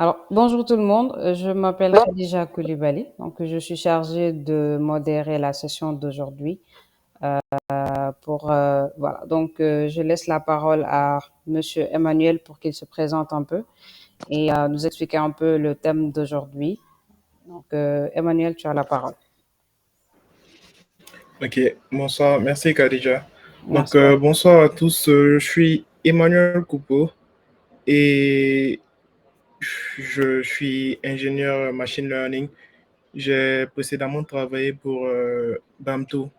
Alors, bonjour tout le monde, je m'appelle Khadija Koulibaly, donc je suis chargée de modérer la session d'aujourd'hui. Voilà, donc je laisse la parole à Monsieur Emmanuel pour qu'il se présente un peu et nous expliquer un peu le thème d'aujourd'hui. Donc, Emmanuel, tu as la parole. Ok, bonsoir, merci Khadija. Donc, Merci à vous. bonsoir à tous, je suis Emmanuel Coupeau et je suis ingénieur machine learning. J'ai précédemment travaillé pour Bamto,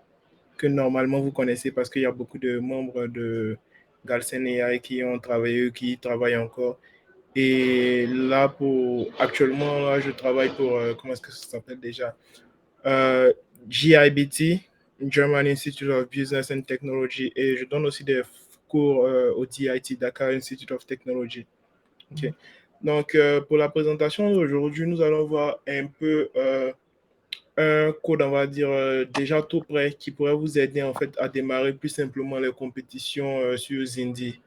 que normalement vous connaissez parce qu'il y a beaucoup de membres de Galsen AI qui ont travaillé, qui travaillent encore. Et là, actuellement, là, je travaille pour, comment est-ce que ça s'appelle déjà? euh, GIBT, German Institute of Business and Technology, et je donne aussi des cours au DIT, Dakar Institute of Technology. Okay. Donc, pour la présentation d'aujourd'hui, nous allons voir un peu un code, on va dire, déjà tout prêt qui pourrait vous aider en fait à démarrer plus simplement les compétitions sur Zindi,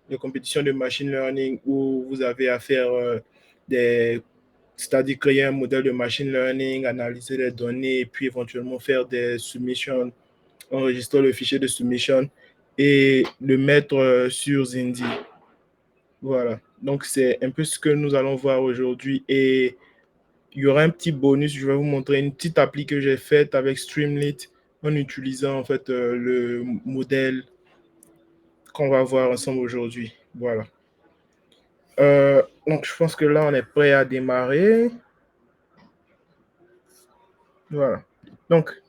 les compétitions de machine learning où vous avez à faire des c'est-à-dire créer un modèle de machine learning, analyser les données, et puis éventuellement faire des submissions, enregistrer le fichier de submission et le mettre sur Zindi. Voilà. Donc, c'est un peu ce que nous allons voir aujourd'hui. Et il y aura un petit bonus. Je vais vous montrer une petite appli que j'ai faite avec Streamlit en utilisant en fait le modèle qu'on va voir ensemble aujourd'hui. Voilà. Donc, je pense que là, on est prêt à démarrer. Voilà. Donc,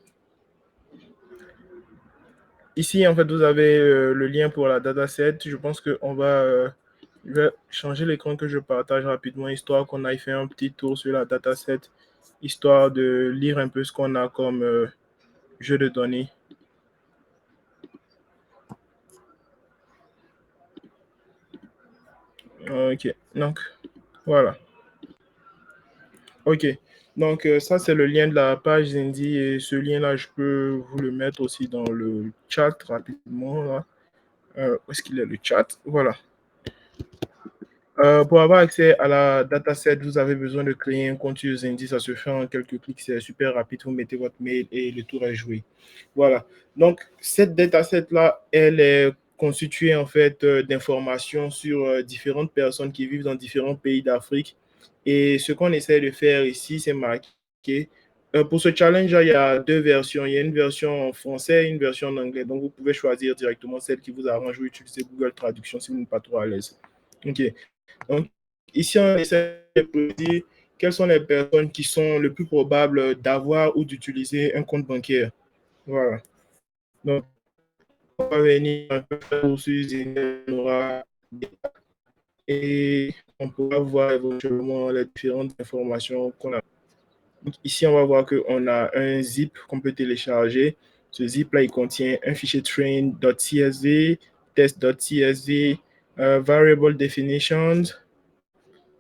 ici, en fait, vous avez le lien pour la dataset. Je pense qu'on va... je vais changer l'écran que je partage rapidement, histoire qu'on aille faire un petit tour sur la dataset, histoire de lire un peu ce qu'on a comme jeu de données. Ok, donc, voilà. Ok, donc ça, c'est le lien de la page Zindi, et ce lien-là, je peux vous le mettre aussi dans le chat rapidement, là. Où est-ce qu'il est, le chat? Voilà. Pour avoir accès à la dataset, vous avez besoin de créer un compte sur Zindi. Ça se fait en quelques clics, c'est super rapide. Vous mettez votre mail et le tour est joué. Voilà. Donc, cette dataset-là, elle est constituée en fait d'informations sur différentes personnes qui vivent dans différents pays d'Afrique. Et ce qu'on essaie de faire ici, c'est marquer. Pour ce challenge, il y a deux versions. Il y a une version en français et une version en anglais. Donc, vous pouvez choisir directement celle qui vous arrange ou utiliser Google Traduction si vous n'êtes pas trop à l'aise. OK. Donc, ici, on essaie de prédire quelles sont les personnes qui sont le plus probables d'avoir ou d'utiliser un compte bancaire. Voilà. Donc, on va venir un peu sur et on pourra voir éventuellement les différentes informations qu'on a. Donc, ici, on va voir qu'on a un zip qu'on peut télécharger. Ce zip-là, il contient un fichier train.csv, test.csv, variable definitions,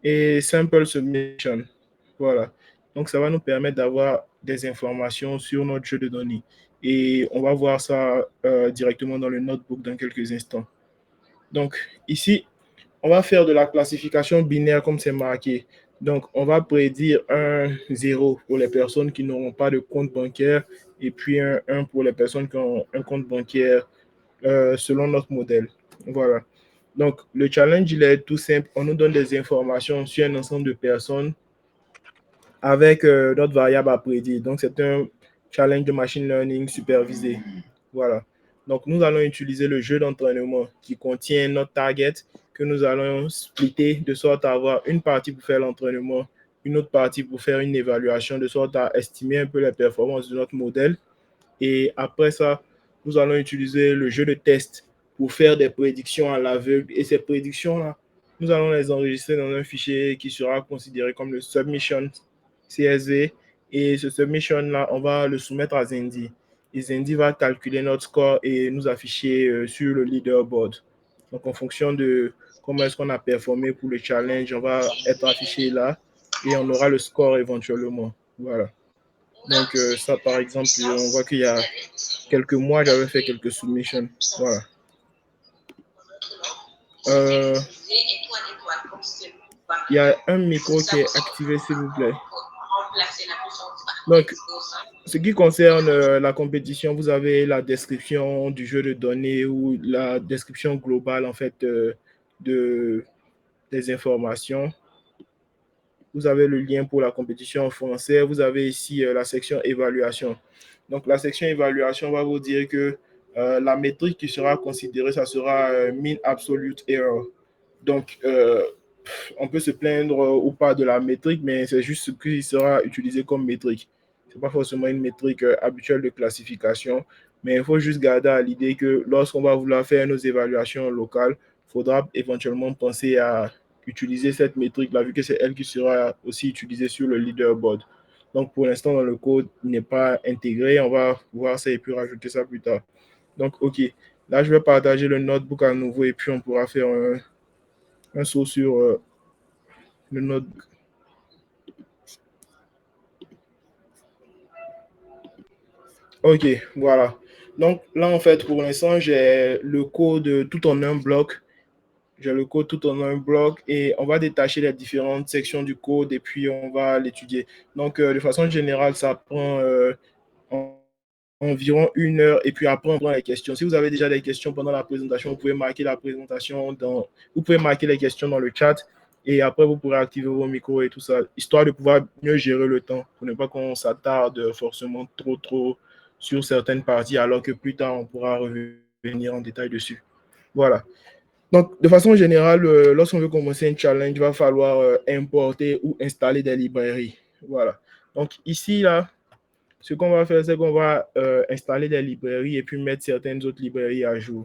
et Sample Submission. Voilà. Donc, ça va nous permettre d'avoir des informations sur notre jeu de données. Et on va voir ça directement dans le notebook dans quelques instants. Donc, ici, on va faire de la classification binaire comme c'est marqué. Donc, on va prédire un 0 pour les personnes qui n'auront pas de compte bancaire et puis un 1 pour les personnes qui ont un compte bancaire selon notre modèle. Voilà. Donc, le challenge, il est tout simple. On nous donne des informations sur un ensemble de personnes avec notre variable à prédire. Donc, c'est un challenge de machine learning supervisé. Voilà. Donc, nous allons utiliser le jeu d'entraînement qui contient notre target que nous allons splitter de sorte à avoir une partie pour faire l'entraînement, une autre partie pour faire une évaluation, de sorte à estimer un peu les performances de notre modèle. Et après ça, nous allons utiliser le jeu de test pour faire des prédictions à l'aveugle. Et ces prédictions-là, nous allons les enregistrer dans un fichier qui sera considéré comme le submission CSV. Et ce submission-là, on va le soumettre à Zindi. Et Zindi va calculer notre score et nous afficher sur le leaderboard. Donc, en fonction de comment est-ce qu'on a performé pour le challenge, on va être affiché là et on aura le score éventuellement. Voilà. Donc, ça, par exemple, on voit qu'il y a quelques mois, j'avais fait quelques submissions. Voilà. Il y a un micro qui est activé, s'il vous plaît. Donc, ce qui concerne la compétition, vous avez la description du jeu de données ou la description globale, en fait, des informations. Vous avez le lien pour la compétition en français. Vous avez ici la section évaluation. Donc, la section évaluation va vous dire que la métrique qui sera considérée, ça sera mean absolute error. Donc, on peut se plaindre ou pas de la métrique, mais c'est juste ce qui sera utilisé comme métrique. Ce n'est pas forcément une métrique habituelle de classification, mais il faut juste garder à l'idée que lorsqu'on va vouloir faire nos évaluations locales, il faudra éventuellement penser à utiliser cette métrique-là, vu que c'est elle qui sera aussi utilisée sur le leaderboard. Donc, pour l'instant, dans le code, il n'est pas intégré. On va voir ça et puis rajouter ça plus tard. Donc, OK. Là, je vais partager le notebook à nouveau et puis on pourra faire un saut sur le notebook. OK, voilà. Donc là, en fait, pour l'instant, j'ai le code tout en un bloc. J'ai le code tout en un bloc et on va détacher les différentes sections du code et puis on va l'étudier. Donc, de façon générale, ça prend environ 1 heure et puis après, on prend les questions. Si vous avez déjà des questions pendant la présentation, vous pouvez marquer la présentation vous pouvez marquer les questions dans le chat et après, vous pourrez activer vos micros et tout ça, histoire de pouvoir mieux gérer le temps pour ne pas qu'on s'attarde forcément trop sur certaines parties alors que plus tard, on pourra revenir en détail dessus. Voilà. Donc, de façon générale, lorsqu'on veut commencer un challenge, il va falloir importer ou installer des librairies. Voilà. Donc, ici, là, ce qu'on va faire, c'est qu'on va installer des librairies et puis mettre certaines autres librairies à jour.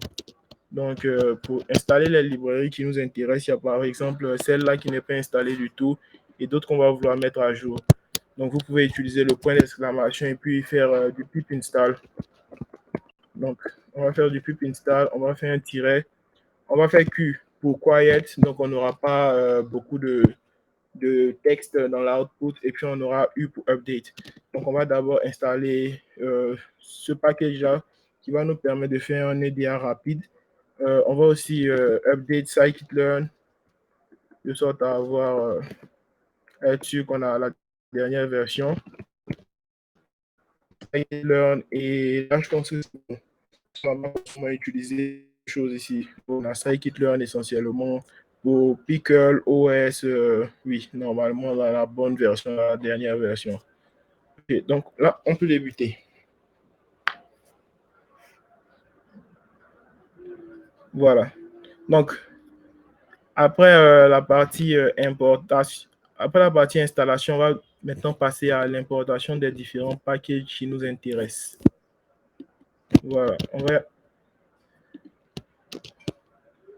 Donc, pour installer les librairies qui nous intéressent, il y a par exemple celle-là qui n'est pas installée du tout et d'autres qu'on va vouloir mettre à jour. Donc, vous pouvez utiliser le point d'exclamation et puis faire du pip install. Donc, on va faire du pip install, on va faire un tiret. On va faire Q pour quiet, donc on n'aura pas beaucoup de texte dans l'output et puis on aura U pour update. Donc on va d'abord installer ce package-là qui va nous permettre de faire un EDA rapide. On va aussi update scikit-learn de sorte à être sûr qu'on a la dernière version. Scikit-learn et là je pense que on va utiliser des choses ici. On a scikit-learn essentiellement pour Pickle OS, oui, normalement dans la bonne version, la dernière version. Okay, donc là, on peut débuter. Voilà. Donc, après la partie importation, après la partie installation, on va maintenant passer à l'importation des différents packages qui nous intéressent. Voilà, on va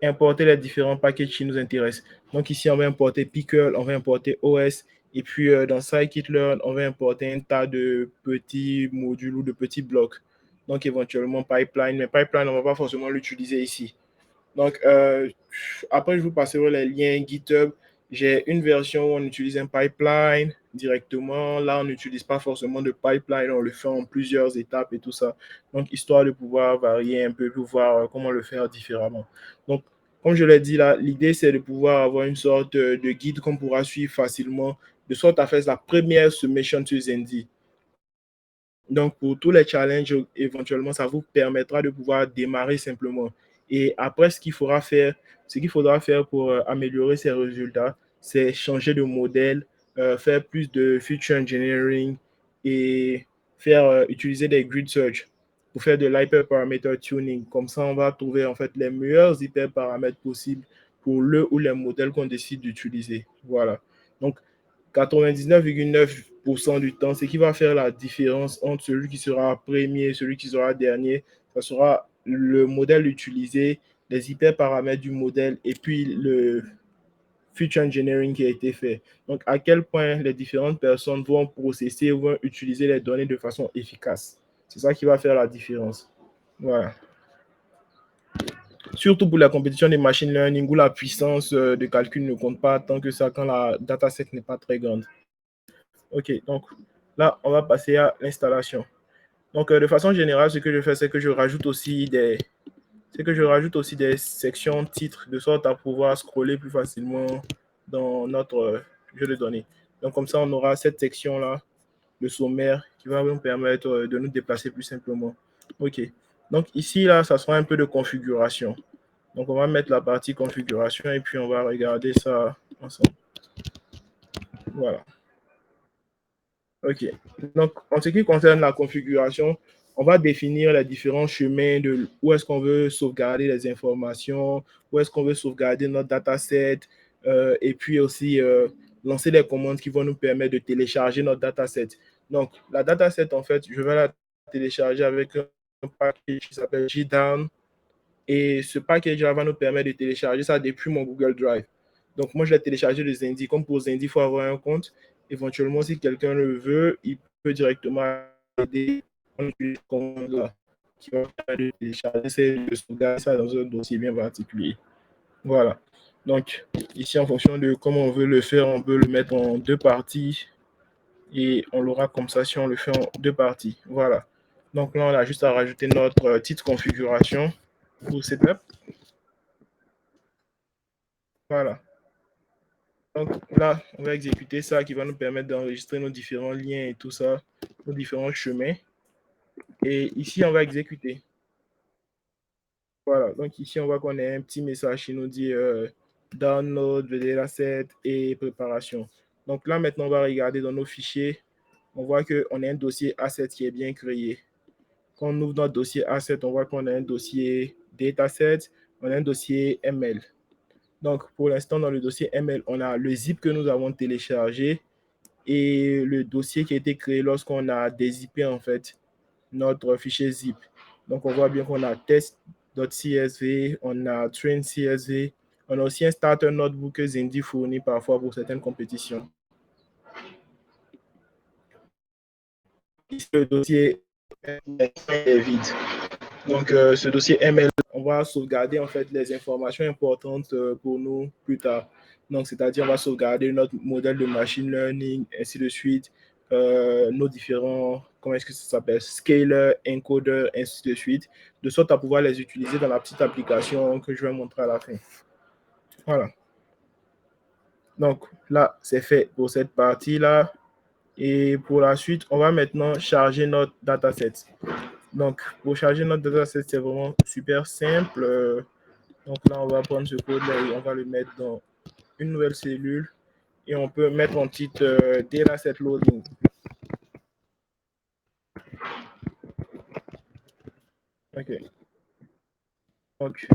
importer les différents packages qui nous intéressent. Donc ici, on va importer Pickle, on va importer OS, et puis dans scikit-learn, on va importer un tas de petits modules ou de petits blocs. Donc éventuellement pipeline, mais pipeline, on ne va pas forcément l'utiliser ici. Donc après, je vous passerai les liens GitHub. J'ai une version où on utilise un pipeline directement. Là, on n'utilise pas forcément de pipeline, on le fait en plusieurs étapes et tout ça. Donc, histoire de pouvoir varier un peu, pour voir comment le faire différemment. Donc, comme je l'ai dit là, l'idée, c'est de pouvoir avoir une sorte de guide qu'on pourra suivre facilement, de sorte à faire la première submission sur Zendy. Donc, pour tous les challenges, éventuellement, ça vous permettra de pouvoir démarrer simplement. Et après, ce qu'il faudra faire pour améliorer ces résultats, c'est changer de modèle, faire plus de feature engineering et utiliser des grid search pour faire de l'hyperparameter tuning. Comme ça, on va trouver en fait les meilleurs hyperparamètres possibles pour le ou les modèles qu'on décide d'utiliser. Voilà. Donc, 99,9% du temps, ce qui va faire la différence entre celui qui sera premier et celui qui sera dernier, ça sera le modèle utilisé, les hyperparamètres du modèle et puis le feature engineering qui a été fait. Donc, à quel point les différentes personnes vont processer ou vont utiliser les données de façon efficace. C'est ça qui va faire la différence. Voilà. Surtout pour la compétition des machine learning où la puissance de calcul ne compte pas tant que ça quand la dataset n'est pas très grande. OK, donc là, on va passer à l'installation. Donc, de façon générale, ce que je fais, c'est que je rajoute aussi des sections titres de sorte à pouvoir scroller plus facilement dans notre jeu de données. Donc, comme ça, on aura cette section-là, le sommaire, qui va nous permettre de nous déplacer plus simplement. OK. Donc, ici, là, ça sera un peu de configuration. Donc, on va mettre la partie configuration et puis on va regarder ça ensemble. Voilà. OK. Donc, en ce qui concerne la configuration, on va définir les différents chemins de où est-ce qu'on veut sauvegarder les informations, où est-ce qu'on veut sauvegarder notre dataset, et puis aussi lancer les commandes qui vont nous permettre de télécharger notre dataset. Donc, la dataset, en fait, je vais la télécharger avec un package qui s'appelle JDown. Et ce package-là va nous permettre de télécharger ça depuis mon Google Drive. Donc, moi, je l'ai téléchargé de Zendy. Comme pour Zendy, il faut avoir un compte. Éventuellement, si quelqu'un le veut, il peut directement aider en utilisant ce commande-là qui va permettre de télécharger de sauvegarder ça dans un dossier bien particulier. Voilà. Donc, ici, en fonction de comment on veut le faire, on peut le mettre en deux parties et on l'aura comme ça si on le fait en deux parties. Voilà. Donc là, on a juste à rajouter notre petite configuration pour setup. Voilà. Donc là, on va exécuter ça qui va nous permettre d'enregistrer nos différents liens et tout ça, nos différents chemins. Et ici, on va exécuter. Voilà. Donc ici, on voit qu'on a un petit message qui nous dit download le dataset et préparation. Donc là, maintenant, on va regarder dans nos fichiers. On voit qu'on a un dossier asset qui est bien créé. Quand on ouvre notre dossier asset, on voit qu'on a un dossier dataset, on a un dossier ML. Donc, pour l'instant, dans le dossier ML, on a le zip que nous avons téléchargé et le dossier qui a été créé lorsqu'on a dézippé en fait notre fichier zip. Donc, on voit bien qu'on a test.csv, on a train.csv, on a aussi un starter notebook que Zendy fournit parfois pour certaines compétitions. Ici, le dossier est vide. Donc, ce dossier ML, on va sauvegarder en fait les informations importantes pour nous plus tard. Donc, c'est-à-dire, on va sauvegarder notre modèle de machine learning, ainsi de suite, nos différents, comment est-ce que ça s'appelle, scaler, encoder, ainsi de suite, de sorte à pouvoir les utiliser dans la petite application que je vais montrer à la fin. Voilà. Donc, là, c'est fait pour cette partie-là. Et pour la suite, on va maintenant charger notre dataset. Donc, pour charger notre dataset, c'est vraiment super simple. Donc là, on va prendre ce code-là et on va le mettre dans une nouvelle cellule. Et on peut mettre en titre dataset loading. OK. Donc,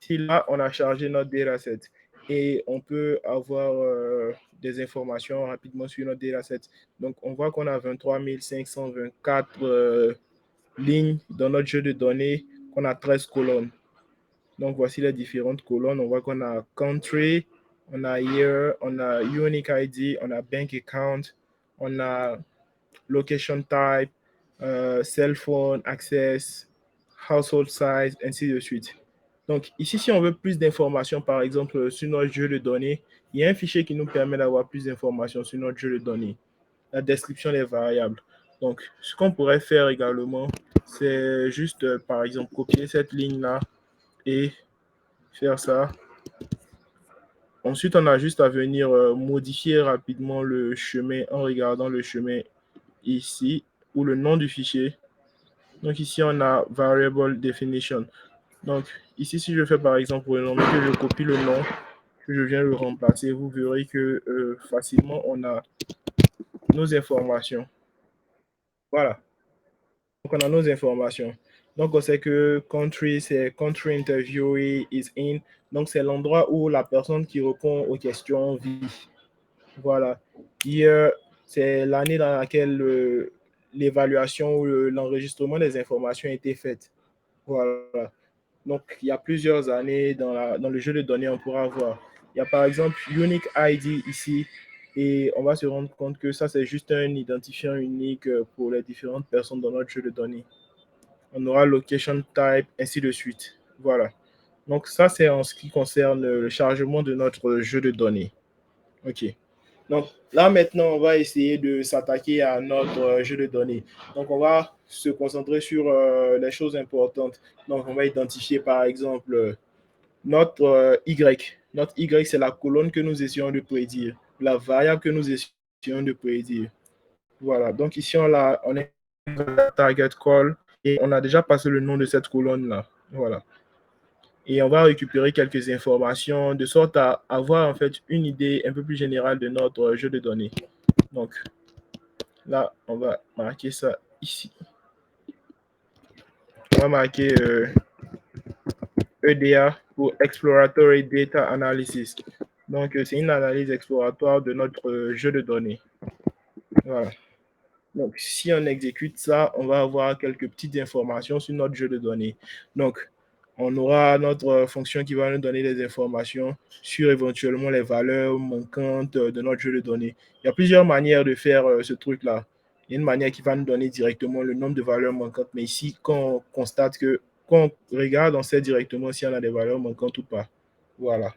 ici, là, on a chargé notre dataset. Et on peut avoir des informations rapidement sur notre dataset. Donc, on voit qu'on a 23 524 lignes dans notre jeu de données, qu'on a 13 colonnes. Donc, voici les différentes colonnes. On voit qu'on a country, on a year, on a unique ID, on a bank account, on a location type, cell phone, access, household size, ainsi de suite. Donc, ici, si on veut plus d'informations, par exemple, sur notre jeu de données, il y a un fichier qui nous permet d'avoir plus d'informations sur notre jeu de données. La description des variables. Donc, ce qu'on pourrait faire également, c'est juste, par exemple, copier cette ligne-là et faire ça. Ensuite, on a juste à venir modifier rapidement le chemin en regardant le chemin ici ou le nom du fichier. Donc ici, on a variable definition. Donc ici, si je fais par exemple pour le nom, que je copie le nom, que je viens le remplacer, vous verrez que facilement, on a nos informations. Voilà. Donc, on a nos informations. Donc, on sait que country, c'est country interviewee is in. Donc, c'est l'endroit où la personne qui répond aux questions vit. Voilà. Year, c'est l'année dans laquelle l'évaluation ou l'enregistrement des informations a été faite. Voilà. Donc, il y a plusieurs années dans le jeu de données, on pourra voir. Il y a par exemple Unique ID ici. Et on va se rendre compte que ça, c'est juste un identifiant unique pour les différentes personnes dans notre jeu de données. On aura location type, ainsi de suite. Voilà. Donc, ça, c'est en ce qui concerne le chargement de notre jeu de données. OK. Donc, là, maintenant, on va essayer de s'attaquer à notre jeu de données. Donc, on va se concentrer sur les choses importantes. Donc, on va identifier, par exemple, notre Y. Notre Y, c'est la colonne que nous essayons de prédire, la variable que nous essayons de prédire. Voilà, donc ici, on est dans la target call et on a déjà passé le nom de cette colonne-là. Voilà. Et on va récupérer quelques informations de sorte à avoir en fait une idée un peu plus générale de notre jeu de données. Donc là, on va marquer ça ici. On va marquer EDA pour Exploratory Data Analysis. Donc, c'est une analyse exploratoire de notre jeu de données. Voilà. Donc, si on exécute ça, on va avoir quelques petites informations sur notre jeu de données. Donc, on aura notre fonction qui va nous donner des informations sur éventuellement les valeurs manquantes de notre jeu de données. Il y a plusieurs manières de faire ce truc-là. Il y a une manière qui va nous donner directement le nombre de valeurs manquantes, mais ici, quand on constate que, quand on regarde, on sait directement si on a des valeurs manquantes ou pas. Voilà.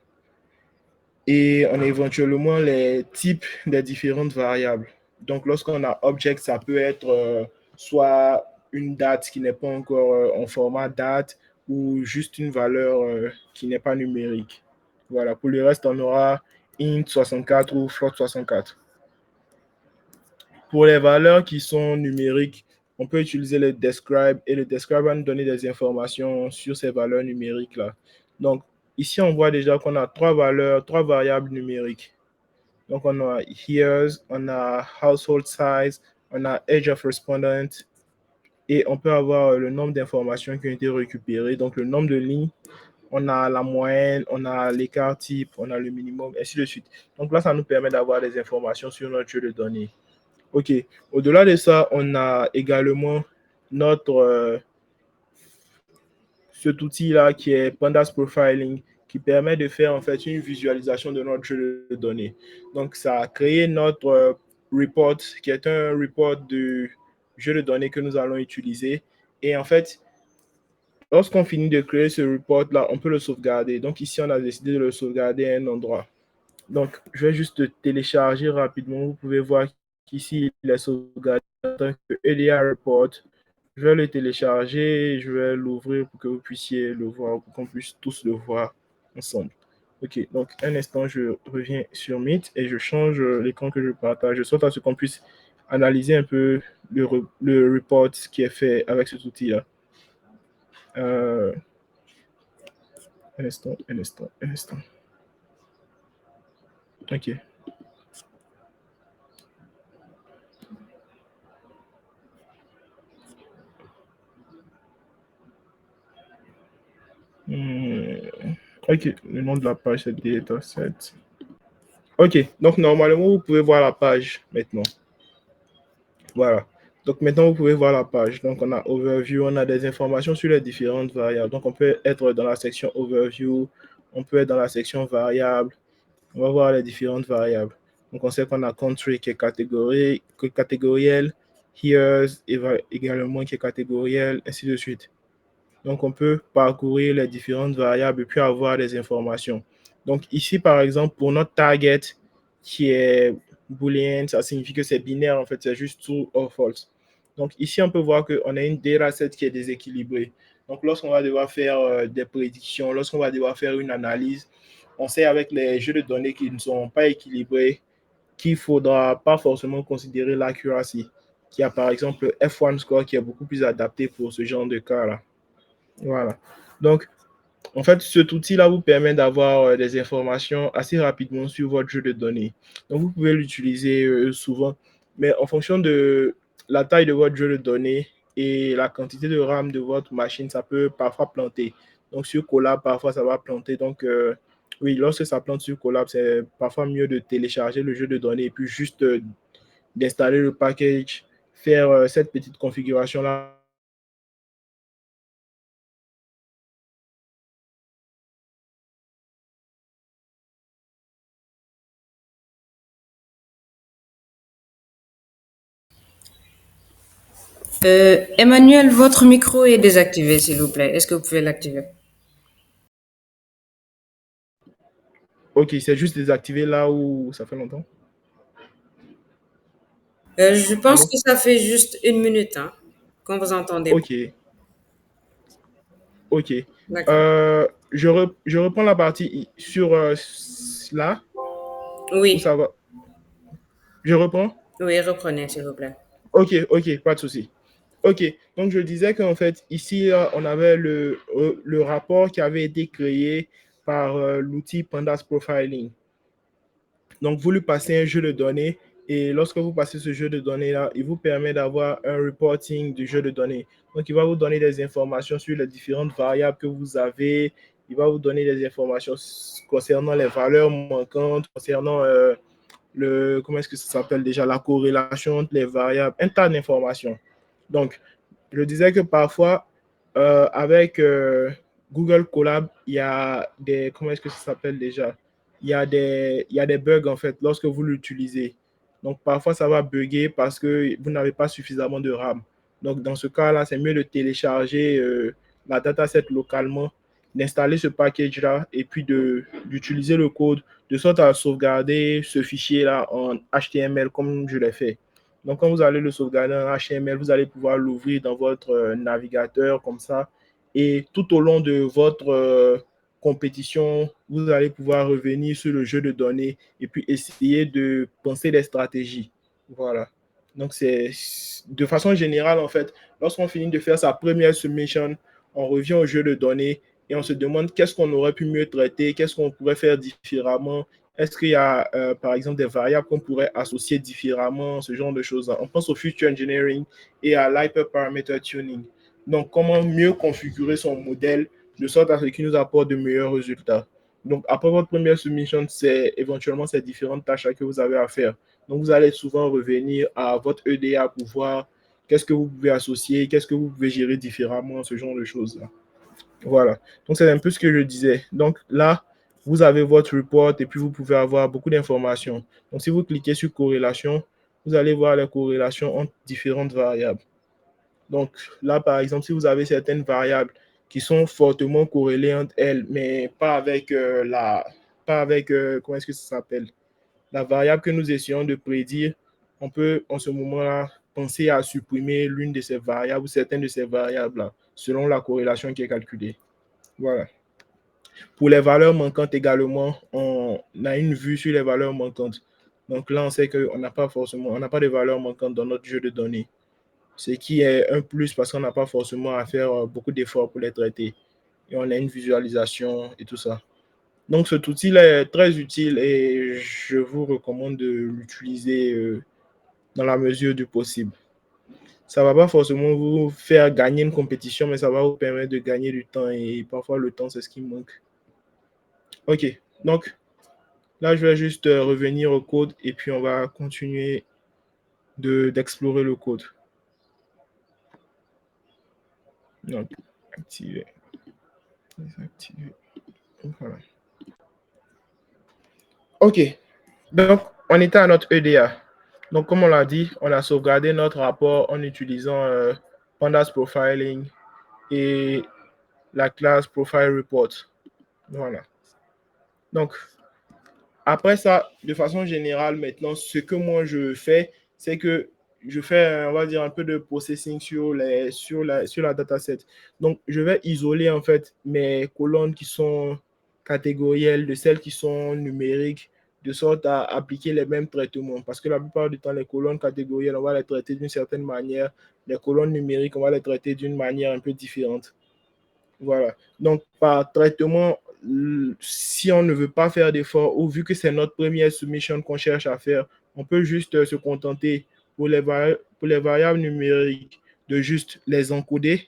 Et on a éventuellement les types des différentes variables. Donc, lorsqu'on a object, ça peut être soit une date qui n'est pas encore en format date ou juste une valeur qui n'est pas numérique. Voilà. Pour le reste, on aura int 64 ou float 64. Pour les valeurs qui sont numériques, on peut utiliser le describe et le describe va nous donner des informations sur ces valeurs numériques-là. Donc, ici, on voit déjà qu'on a trois valeurs, trois variables numériques. Donc, on a years, on a household size, on a age of respondent et on peut avoir le nombre d'informations qui ont été récupérées. Donc, le nombre de lignes, on a la moyenne, on a l'écart type, on a le minimum, ainsi de suite. Donc là, ça nous permet d'avoir des informations sur notre jeu de données. OK. Au-delà de ça, on a également notre cet outil-là qui est Pandas Profiling, qui permet de faire en fait une visualisation de notre jeu de données. Donc, ça a créé notre report, qui est un report de jeu de données que nous allons utiliser. Et en fait, lorsqu'on finit de créer ce report-là, on peut le sauvegarder. Donc, ici, on a décidé de le sauvegarder à un endroit. Donc, je vais juste télécharger rapidement. Vous pouvez voir qu'ici, il est sauvegardé en tant que EDA report. Je vais le télécharger, je vais l'ouvrir pour que vous puissiez le voir, pour qu'on puisse tous le voir ensemble. Ok, donc un instant, je reviens sur Meet et je change l'écran que je partage, de sorte à ce qu'on puisse analyser un peu le report qui est fait avec cet outil-là. Un instant, un instant, un instant. Ok. Ok, le nom de la page, c'est dataset. Ok, donc normalement, vous pouvez voir la page maintenant. Voilà. Donc maintenant, vous pouvez voir la page. Donc on a Overview, on a des informations sur les différentes variables. Donc on peut être dans la section Overview, on peut être dans la section Variables. On va voir les différentes variables. Donc on sait qu'on a Country qui est catégoriel, Years également qui est catégoriel, ainsi de suite. Donc, on peut parcourir les différentes variables et puis avoir des informations. Donc, ici, par exemple, pour notre target qui est boolean, ça signifie que c'est binaire, en fait, c'est juste true or false. Donc, ici, on peut voir qu'on a une dataset qui est déséquilibrée. Donc, lorsqu'on va devoir faire des prédictions, lorsqu'on va devoir faire une analyse, on sait avec les jeux de données qui ne sont pas équilibrés qu'il ne faudra pas forcément considérer l'accuracy, qui a par exemple le F1 score qui est beaucoup plus adapté pour ce genre de cas-là. Voilà. Donc, en fait, cet outil-là vous permet d'avoir des informations assez rapidement sur votre jeu de données. Donc, vous pouvez l'utiliser souvent, mais en fonction de la taille de votre jeu de données et la quantité de RAM de votre machine, ça peut parfois planter. Donc, sur Colab, parfois, ça va planter. Donc, oui, lorsque ça plante sur Colab, c'est parfois mieux de télécharger le jeu de données et puis juste d'installer le package, faire cette petite configuration-là. Emmanuel, votre micro est désactivé, s'il vous plaît. Est-ce que vous pouvez l'activer? Ok, c'est juste désactivé là où ça fait longtemps. Je pense Allô? que ça fait juste 1 minute, qu'on vous entendez pas. Ok, ok. D'accord. je reprends la partie sur là, où Oui, ça va. Je reprends? oui, reprenez, s'il vous plaît. Ok, pas de souci. Ok, donc je disais qu'en fait, ici, on avait le rapport qui avait été créé par l'outil Pandas Profiling. Donc, vous lui passez un jeu de données et lorsque vous passez ce jeu de données-là, il vous permet d'avoir un reporting du jeu de données. Donc, il va vous donner des informations sur les différentes variables que vous avez. Il va vous donner des informations concernant les valeurs manquantes, concernant comment est-ce que ça s'appelle déjà, la corrélation entre les variables, un tas d'informations. Donc, je disais que parfois, avec Google Colab, il y a des, comment est-ce que ça s'appelle déjà? Il y a des bugs en fait lorsque vous l'utilisez. Donc, parfois, ça va bugger parce que vous n'avez pas suffisamment de RAM. Donc, dans ce cas-là, c'est mieux de télécharger la dataset localement, d'installer ce package-là et puis d'utiliser le code de sorte à sauvegarder ce fichier-là en HTML comme je l'ai fait. Donc, quand vous allez le sauvegarder en HTML, vous allez pouvoir l'ouvrir dans votre navigateur comme ça. Et tout au long de votre compétition, vous allez pouvoir revenir sur le jeu de données et puis essayer de penser des stratégies. Voilà. Donc, c'est de façon générale, en fait, lorsqu'on finit de faire sa première submission, on revient au jeu de données et on se demande qu'est-ce qu'on aurait pu mieux traiter, qu'est-ce qu'on pourrait faire différemment. Est-ce qu'il y a, par exemple, des variables qu'on pourrait associer différemment, ce genre de choses-là? On pense au Feature Engineering et à l'Hyperparameter Tuning. Donc, comment mieux configurer son modèle de sorte à ce qu'il nous apporte de meilleurs résultats. Donc, après votre première submission, c'est éventuellement ces différentes tâches que vous avez à faire. Donc, vous allez souvent revenir à votre EDA pour voir qu'est-ce que vous pouvez associer, qu'est-ce que vous pouvez gérer différemment, ce genre de choses-là. Voilà. Donc, c'est un peu ce que je disais. Donc, là, vous avez votre report et puis vous pouvez avoir beaucoup d'informations. Donc, si vous cliquez sur corrélation, vous allez voir les corrélations entre différentes variables. Donc, là, par exemple, si vous avez certaines variables qui sont fortement corrélées entre elles, mais pas avec comment est-ce que ça s'appelle? La variable que nous essayons de prédire, on peut, en ce moment-là, penser à supprimer l'une de ces variables ou certaines de ces variables-là, selon la corrélation qui est calculée. Voilà. Pour les valeurs manquantes également, on a une vue sur les valeurs manquantes. Donc là, on sait qu'on n'a pas forcément, on n'a pas de valeurs manquantes dans notre jeu de données. Ce qui est un plus parce qu'on n'a pas forcément à faire beaucoup d'efforts pour les traiter. Et on a une visualisation et tout ça. Donc cet outil-là est très utile et je vous recommande de l'utiliser dans la mesure du possible. Ça ne va pas forcément vous faire gagner une compétition, mais ça va vous permettre de gagner du temps et parfois le temps, c'est ce qui manque. Ok, donc là, je vais juste revenir au code et puis on va continuer d'explorer le code. Donc, activer. Désactiver. Voilà. Ok, donc on était à notre EDA. Donc, comme on l'a dit, on a sauvegardé notre rapport en utilisant Pandas Profiling et la classe Profile Report. Voilà. Donc, après ça, de façon générale, maintenant, ce que moi je fais, c'est que je fais, on va dire, un peu de processing sur la dataset. Donc, je vais isoler en fait mes colonnes qui sont catégorielles de celles qui sont numériques, de sorte à appliquer les mêmes traitements. Parce que la plupart du temps, les colonnes catégorielles, on va les traiter d'une certaine manière. Les colonnes numériques, on va les traiter d'une manière un peu différente. Voilà. Donc, par traitement, si on ne veut pas faire d'efforts, ou vu que c'est notre première submission qu'on cherche à faire, on peut juste se contenter pour les variables numériques de juste les encoder.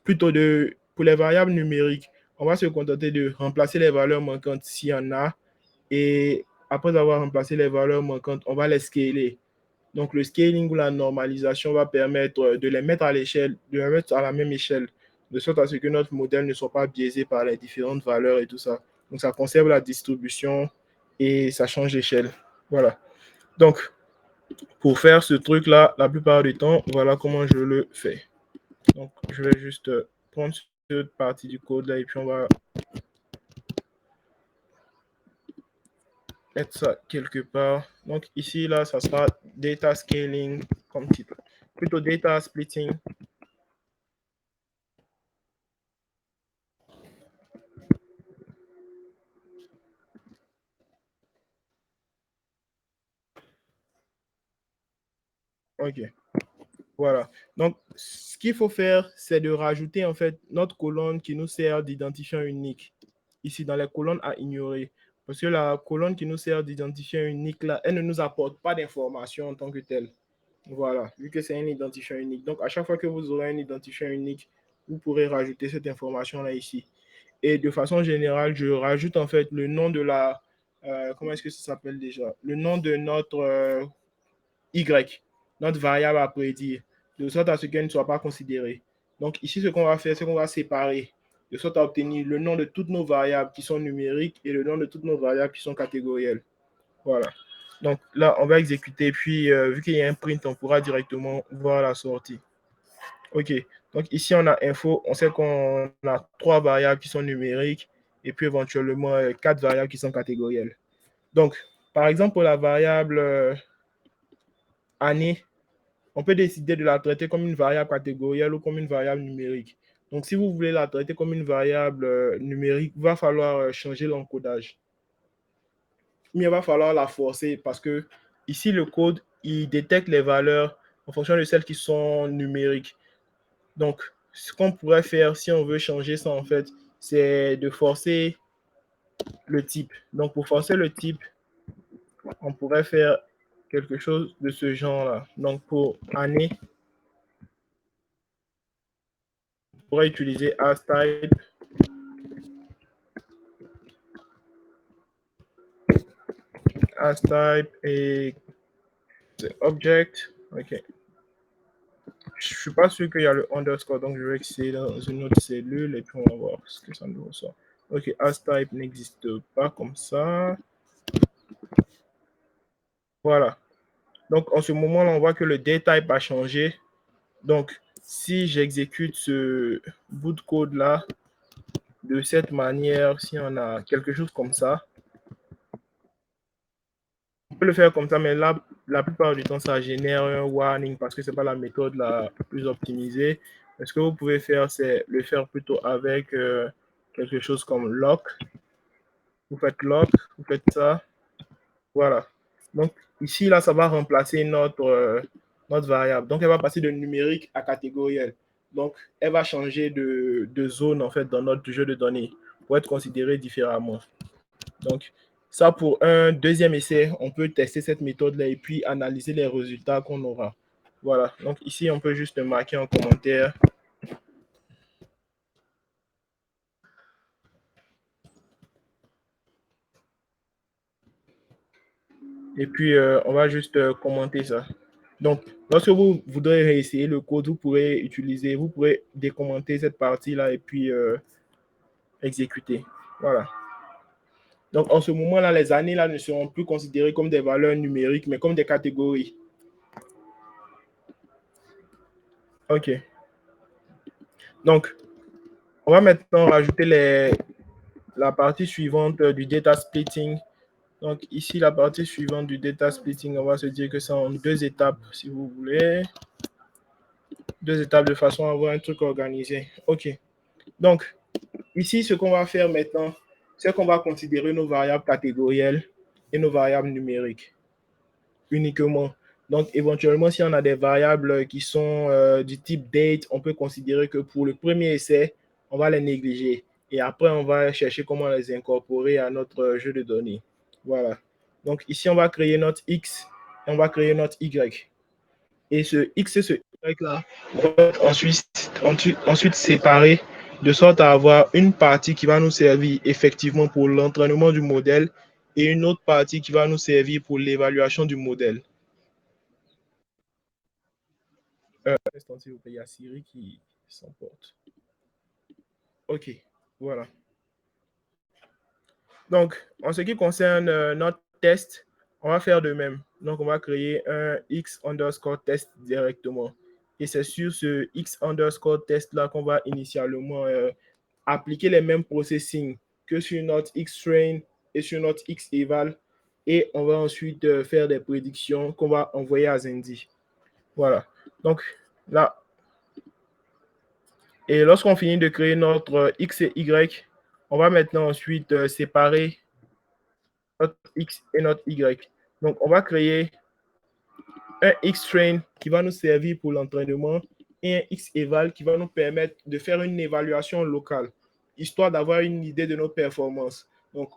Pour les variables numériques, on va se contenter de remplacer les valeurs manquantes s'il y en a. Et après avoir remplacé les valeurs manquantes, on va les scaler. Donc, le scaling ou la normalisation va permettre de les mettre à l'échelle, de les mettre à la même échelle, de sorte à ce que notre modèle ne soit pas biaisé par les différentes valeurs et tout ça. Donc, ça conserve la distribution et ça change d'échelle. Voilà. Donc, pour faire ce truc-là, la plupart du temps, voilà comment je le fais. Donc, je vais juste prendre cette partie du code-là et puis on va mettre ça quelque part. Donc, ici, là, ça sera data scaling comme titre. Plutôt data splitting. OK. Voilà. Donc, ce qu'il faut faire, c'est de rajouter en fait notre colonne qui nous sert d'identifiant unique. Ici, dans les colonnes à ignorer. Parce que la colonne qui nous sert d'identifiant unique, là, elle ne nous apporte pas d'informations en tant que telle. Voilà, vu que c'est un identifiant unique. Donc, à chaque fois que vous aurez un identifiant unique, vous pourrez rajouter cette information-là ici. Et de façon générale, je rajoute en fait le nom de la... comment est-ce que ça s'appelle déjà? Le nom de notre Y, notre variable à prédire, de sorte à ce qu'elle ne soit pas considérée. Donc ici, ce qu'on va faire, c'est qu'on va séparer, de sorte à obtenir le nom de toutes nos variables qui sont numériques et le nom de toutes nos variables qui sont catégorielles. Voilà. Donc là, on va exécuter, puis vu qu'il y a un print, on pourra directement voir la sortie. OK. Donc ici, on a info, on sait qu'on a 3 variables qui sont numériques et puis éventuellement 4 variables qui sont catégorielles. Donc, par exemple, pour la variable année, on peut décider de la traiter comme une variable catégorielle ou comme une variable numérique. Donc, si vous voulez la traiter comme une variable numérique, il va falloir changer l'encodage. Mais il va falloir la forcer parce que ici, le code, il détecte les valeurs en fonction de celles qui sont numériques. Donc, ce qu'on pourrait faire si on veut changer ça, en fait, c'est de forcer le type. Donc, pour forcer le type, on pourrait faire quelque chose de ce genre-là. Donc, pour année, on pourrait utiliser asType. asType et object. OK. Je suis pas sûr qu'il y a le underscore, donc je vais essayer dans une autre cellule et puis on va voir ce que ça nous ressort. OK, asType n'existe pas comme ça. Voilà. Donc, en ce moment-là, on voit que le daytype a changé. Donc, si j'exécute ce bout de code-là de cette manière, si on a quelque chose comme ça, on peut le faire comme ça, mais là, la plupart du temps, ça génère un warning parce que ce n'est pas la méthode la plus optimisée. Ce que vous pouvez faire, c'est le faire plutôt avec quelque chose comme lock. Vous faites lock, vous faites ça. Voilà. Donc, ici, là, ça va remplacer notre variable. Donc, elle va passer de numérique à catégorielle. Donc, elle va changer de zone, en fait, dans notre jeu de données pour être considérée différemment. Donc, ça, pour un deuxième essai, on peut tester cette méthode-là et puis analyser les résultats qu'on aura. Voilà. Donc, ici, on peut juste marquer en commentaire. Et puis, on va juste commenter ça. Donc, lorsque vous voudrez réessayer le code, vous pourrez décommenter cette partie-là et puis exécuter. Voilà. Donc, en ce moment-là, les années là ne seront plus considérées comme des valeurs numériques, mais comme des catégories. OK. Donc, on va maintenant rajouter la partie suivante du data splitting. Donc, ici, la partie suivante du data splitting, on va se dire que c'est en 2 étapes, si vous voulez. 2 étapes de façon à avoir un truc organisé. OK. Donc, ici, ce qu'on va faire maintenant, c'est qu'on va considérer nos variables catégorielles et nos variables numériques uniquement. Donc, éventuellement, si on a des variables qui sont du type date, on peut considérer que pour le premier essai, on va les négliger. Et après, on va chercher comment les incorporer à notre jeu de données. Voilà. Donc, ici, on va créer notre X et on va créer notre Y. Et ce X et ce Y-là vont être ensuite séparés de sorte à avoir une partie qui va nous servir effectivement pour l'entraînement du modèle et une autre partie qui va nous servir pour l'évaluation du modèle. S'il vous plaît, il y a Siri qui s'emporte. OK, voilà. Donc, en ce qui concerne notre test, on va faire de même. Donc, on va créer un X underscore test directement. Et c'est sur ce X underscore test-là qu'on va initialement appliquer les mêmes processing que sur notre X-train et sur notre X-eval. Et on va ensuite faire des prédictions qu'on va envoyer à Zendy. Voilà. Donc, là, et lorsqu'on finit de créer notre X et Y, on va maintenant ensuite séparer notre X et notre Y. Donc, on va créer un X-Train qui va nous servir pour l'entraînement et un X-Eval qui va nous permettre de faire une évaluation locale, histoire d'avoir une idée de nos performances. Donc,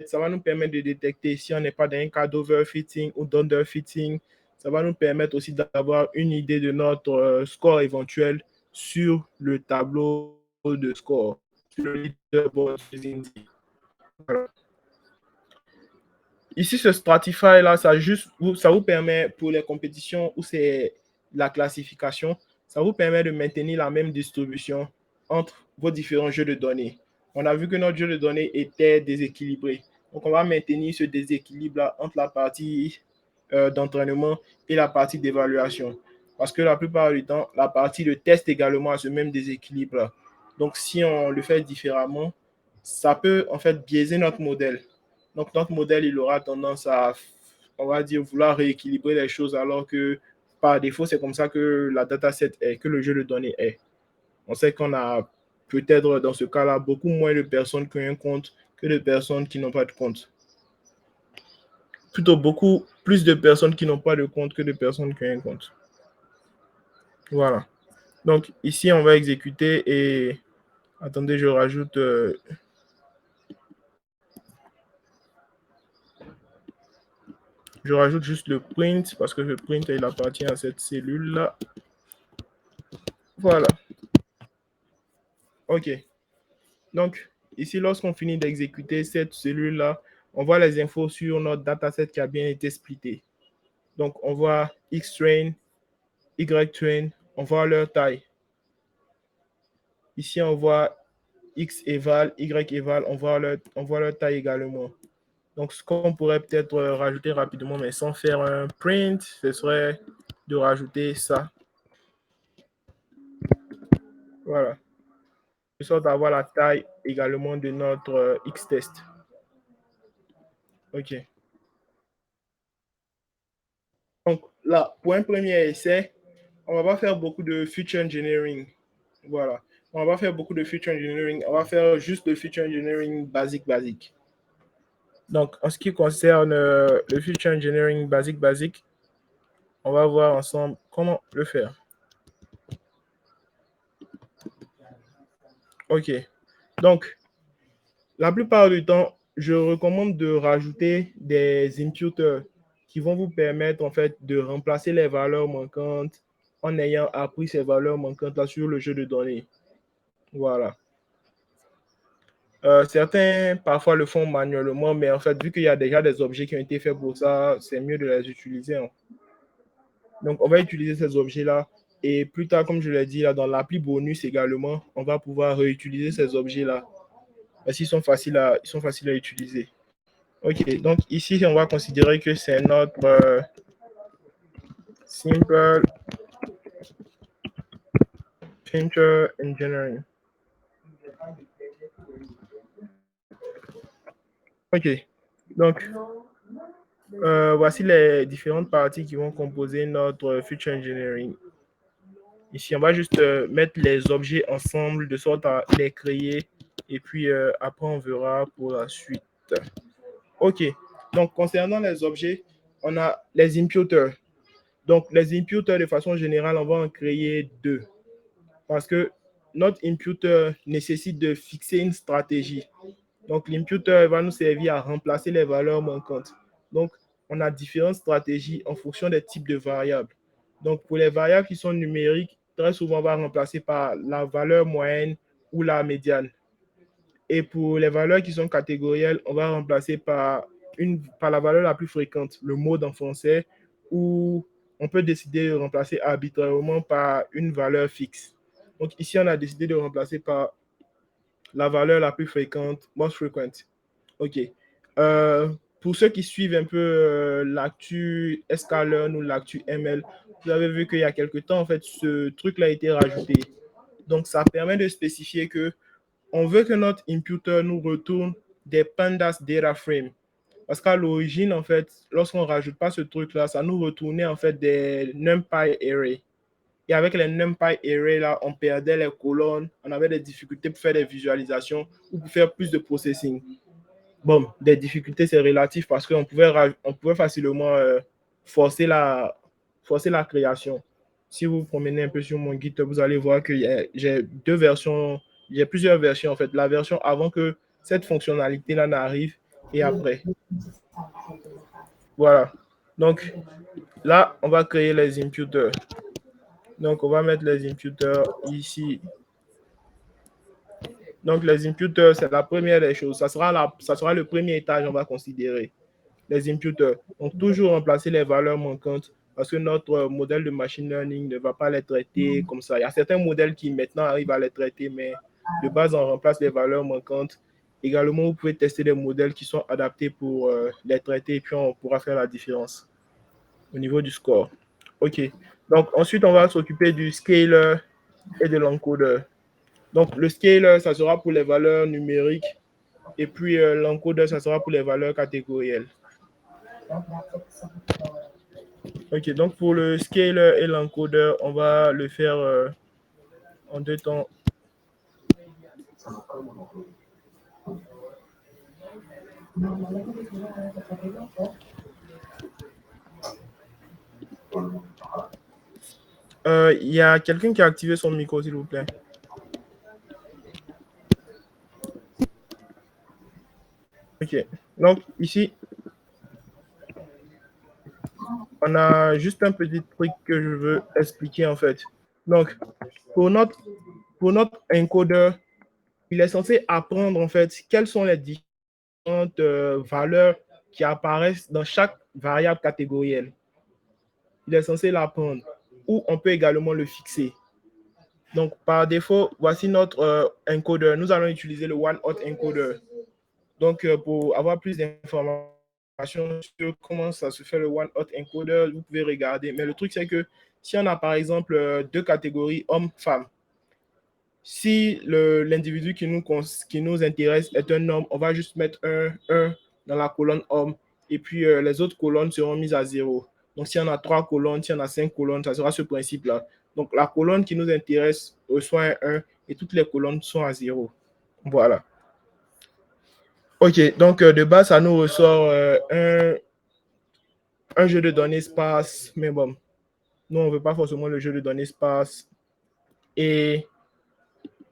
ça va nous permettre de détecter si on n'est pas dans un cas d'overfitting ou d'underfitting. Ça va nous permettre aussi d'avoir une idée de notre score éventuel sur le tableau de score, sur le leaderboard. Voilà. Ici, ce Stratify-là, ça vous permet pour les compétitions où c'est la classification, ça vous permet de maintenir la même distribution entre vos différents jeux de données. On a vu que notre jeu de données était déséquilibré. Donc, on va maintenir ce déséquilibre-là entre la partie d'entraînement et la partie d'évaluation. Parce que la plupart du temps, la partie de test également a ce même déséquilibre-là. Donc, si on le fait différemment, ça peut en fait biaiser notre modèle. Donc, notre modèle, il aura tendance à, on va dire, vouloir rééquilibrer les choses alors que par défaut, c'est comme ça que la dataset est, que le jeu de données est. On sait qu'on a peut-être dans ce cas-là beaucoup moins de personnes qui ont un compte que de personnes qui n'ont pas de compte. Plutôt beaucoup plus de personnes qui n'ont pas de compte que de personnes qui ont un compte. Voilà. Donc, ici, on va exécuter et... Attendez, je rajoute... Je rajoute juste le print parce que le print, il appartient à cette cellule-là. Voilà. OK. Donc, ici, lorsqu'on finit d'exécuter cette cellule-là, on voit les infos sur notre dataset qui a bien été splitté. Donc, on voit X-Train, Y-Train, on voit leur taille. Ici, on voit X-Eval, Y-Eval, on voit leur taille également. Donc, ce qu'on pourrait peut-être rajouter rapidement, mais sans faire un print, ce serait de rajouter ça. Voilà. De sorte d'avoir la taille également de notre X-test. OK. Donc là, pour un premier essai, on va pas faire beaucoup de feature engineering. Voilà. On va pas faire beaucoup de feature engineering. On va faire juste le feature engineering basique. Donc, en ce qui concerne le feature engineering basique, on va voir ensemble comment le faire. OK. Donc, la plupart du temps, je recommande de rajouter des imputers qui vont vous permettre en fait de remplacer les valeurs manquantes en ayant appris ces valeurs manquantes là sur le jeu de données. Voilà. Certains parfois le font manuellement, mais en fait, vu qu'il y a déjà des objets qui ont été faits pour ça, c'est mieux de les utiliser. Hein. Donc, on va utiliser ces objets-là. Et plus tard, comme je l'ai dit, là, dans l'appli bonus également, on va pouvoir réutiliser ces objets-là. Parce qu'ils sont faciles à utiliser. OK, donc ici, on va considérer que c'est notre simple feature engineering. OK, donc voici les différentes parties qui vont composer notre feature engineering. Ici, on va juste mettre les objets ensemble de sorte à les créer et puis après, on verra pour la suite. OK, donc concernant les objets, on a les imputers. Donc, les imputers, de façon générale, on va en créer deux. Parce que notre imputer nécessite de fixer une stratégie. Donc, l'imputer va nous servir à remplacer les valeurs manquantes. Donc, on a différentes stratégies en fonction des types de variables. Donc, pour les variables qui sont numériques, très souvent, on va remplacer par la valeur moyenne ou la médiane. Et pour les valeurs qui sont catégorielles, on va remplacer par la valeur la plus fréquente, le mode en français, ou on peut décider de remplacer arbitrairement par une valeur fixe. Donc ici, on a décidé de remplacer par la valeur la plus fréquente, most frequent. OK. Pour ceux qui suivent un peu l'actu sklearn ou l'actu ML, vous avez vu qu'il y a quelque temps, en fait, ce truc-là a été rajouté. Donc, ça permet de spécifier que on veut que notre imputer nous retourne des pandas data frame. Parce qu'à l'origine, en fait, lorsqu'on ne rajoute pas ce truc-là, ça nous retournait en fait des NumPy array. Et avec les NumPy array, là, on perdait les colonnes, on avait des difficultés pour faire des visualisations ou pour faire plus de processing. Bon, des difficultés, c'est relatif parce qu'on pouvait facilement forcer forcer la création. Si vous vous promenez un peu sur mon GitHub, vous allez voir que j'ai deux versions, j'ai plusieurs versions en fait. La version avant que cette fonctionnalité-là n'arrive et après. Voilà. Donc là, on va créer les imputers. Donc on va mettre les imputers ici. Donc les imputers, c'est la première des choses. Ça sera le premier étage, on va considérer. Les imputers. Donc toujours remplacer les valeurs manquantes parce que notre modèle de machine learning ne va pas les traiter comme ça. Il y a certains modèles qui maintenant arrivent à les traiter, mais de base, on remplace les valeurs manquantes. Également, vous pouvez tester des modèles qui sont adaptés pour les traiter et puis on pourra faire la différence au niveau du score. OK. Donc ensuite, on va s'occuper du scaler et de l'encodeur. Donc le scaler, ça sera pour les valeurs numériques et puis l'encodeur, ça sera pour les valeurs catégorielles. OK, donc pour le scaler et l'encodeur, on va le faire en deux temps. Il y a quelqu'un qui a activé son micro, s'il vous plaît. OK, donc ici, on a juste un petit truc que je veux expliquer en fait. Donc, pour notre encodeur, il est censé apprendre en fait quelles sont les différentes valeurs qui apparaissent dans chaque variable catégorielle. Il est censé l'apprendre. Ou on peut également le fixer. Donc, par défaut, voici notre encodeur. Nous allons utiliser le one-hot encoder. Donc, pour avoir plus d'informations sur comment ça se fait le one-hot encoder, vous pouvez regarder. Mais le truc, c'est que si on a par exemple deux catégories homme-femme, si l'individu qui nous intéresse est un homme, on va juste mettre un dans la colonne homme et puis les autres colonnes seront mises à 0. Donc, si on a 3 colonnes, si on a 5 colonnes, ça sera ce principe-là. Donc, la colonne qui nous intéresse reçoit un 1 et toutes les colonnes sont à 0. Voilà. OK, donc de base, ça nous ressort un jeu de données sparse, mais bon, nous, on ne veut pas forcément le jeu de données sparse et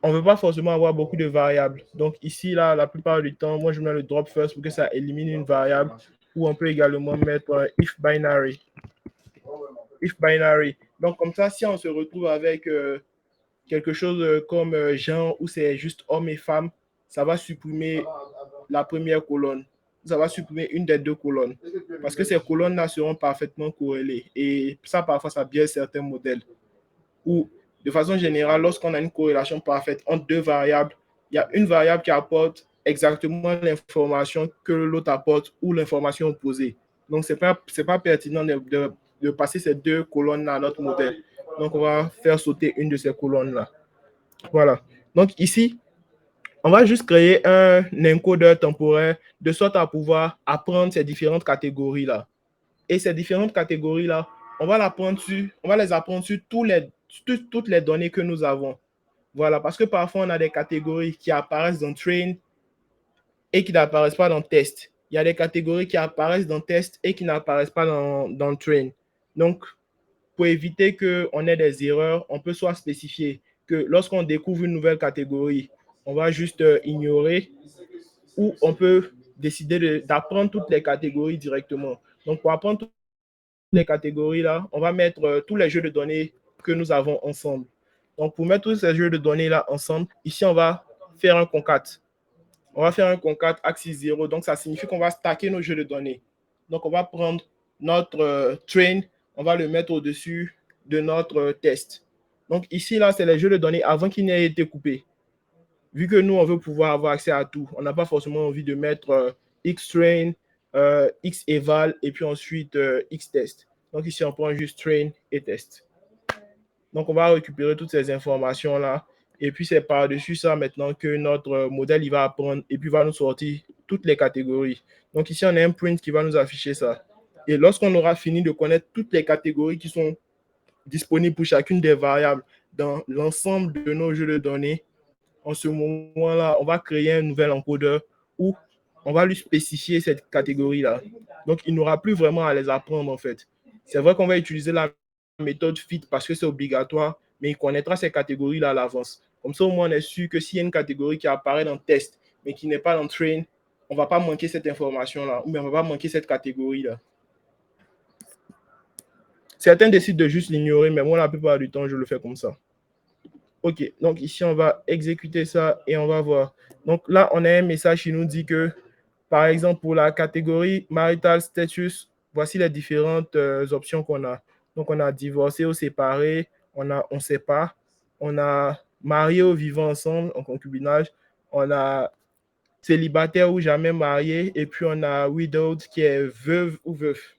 on ne veut pas forcément avoir beaucoup de variables. Donc ici, là, la plupart du temps, moi, je mets le drop first pour que ça élimine une variable ou on peut également mettre un if binary. If binary. Donc comme ça, si on se retrouve avec quelque chose comme genre où c'est juste homme et femme, ça va supprimer la première colonne. Ça va supprimer une des deux colonnes. Parce que ces colonnes-là seront parfaitement corrélées. Et ça, parfois, ça biaise certains modèles. Ou, de façon générale, lorsqu'on a une corrélation parfaite entre deux variables, il y a une variable qui apporte exactement l'information que l'autre apporte ou l'information opposée. Donc, ce n'est pas pertinent de passer ces deux colonnes-là à notre modèle. Donc, on va faire sauter une de ces colonnes-là. Voilà. Donc, ici, on va juste créer un encodeur temporaire de sorte à pouvoir apprendre ces différentes catégories-là. Et ces différentes catégories-là, on va les apprendre sur toutes les données que nous avons. Voilà, parce que parfois, on a des catégories qui apparaissent dans train et qui n'apparaissent pas dans test. Il y a des catégories qui apparaissent dans test et qui n'apparaissent pas dans train. Donc, pour éviter qu'on ait des erreurs, on peut soit spécifier que lorsqu'on découvre une nouvelle catégorie, on va juste ignorer ou on peut décider d'apprendre toutes les catégories directement. Donc, pour apprendre toutes les catégories là, on va mettre tous les jeux de données que nous avons ensemble. Donc, pour mettre tous ces jeux de données là ensemble, ici, on va faire un concat. On va faire un concat axis 0. Donc, ça signifie qu'on va stacker nos jeux de données. Donc, on va prendre notre train, on va le mettre au-dessus de notre test. Donc, ici, là, c'est les jeux de données avant qu'ils n'aient été coupés. Vu que nous, on veut pouvoir avoir accès à tout, on n'a pas forcément envie de mettre Xtrain, Xeval et puis ensuite Xtest. Donc ici, on prend juste train et test. Donc, on va récupérer toutes ces informations-là. Et puis, c'est par-dessus ça maintenant que notre modèle, il va apprendre et puis va nous sortir toutes les catégories. Donc ici, on a un print qui va nous afficher ça. Et lorsqu'on aura fini de connaître toutes les catégories qui sont disponibles pour chacune des variables dans l'ensemble de nos jeux de données, en ce moment-là, on va créer un nouvel encodeur où on va lui spécifier cette catégorie-là. Donc, il n'aura plus vraiment à les apprendre, en fait. C'est vrai qu'on va utiliser la méthode fit parce que c'est obligatoire, mais il connaîtra ces catégories-là à l'avance. Comme ça, au moins, on est sûr que s'il y a une catégorie qui apparaît dans le test, mais qui n'est pas dans train, on ne va pas manquer cette information-là, ou bien on ne va pas manquer cette catégorie-là. Certains décident de juste l'ignorer, mais moi, la plupart du temps, je le fais comme ça. OK, donc ici, on va exécuter ça et on va voir. Donc là, on a un message qui nous dit que, par exemple, pour la catégorie marital status, voici les différentes options qu'on a. Donc, on a divorcé ou séparé, on ne sait pas, on a marié ou vivant ensemble en concubinage, on a célibataire ou jamais marié, et puis on a widowed qui est veuve ou veuf.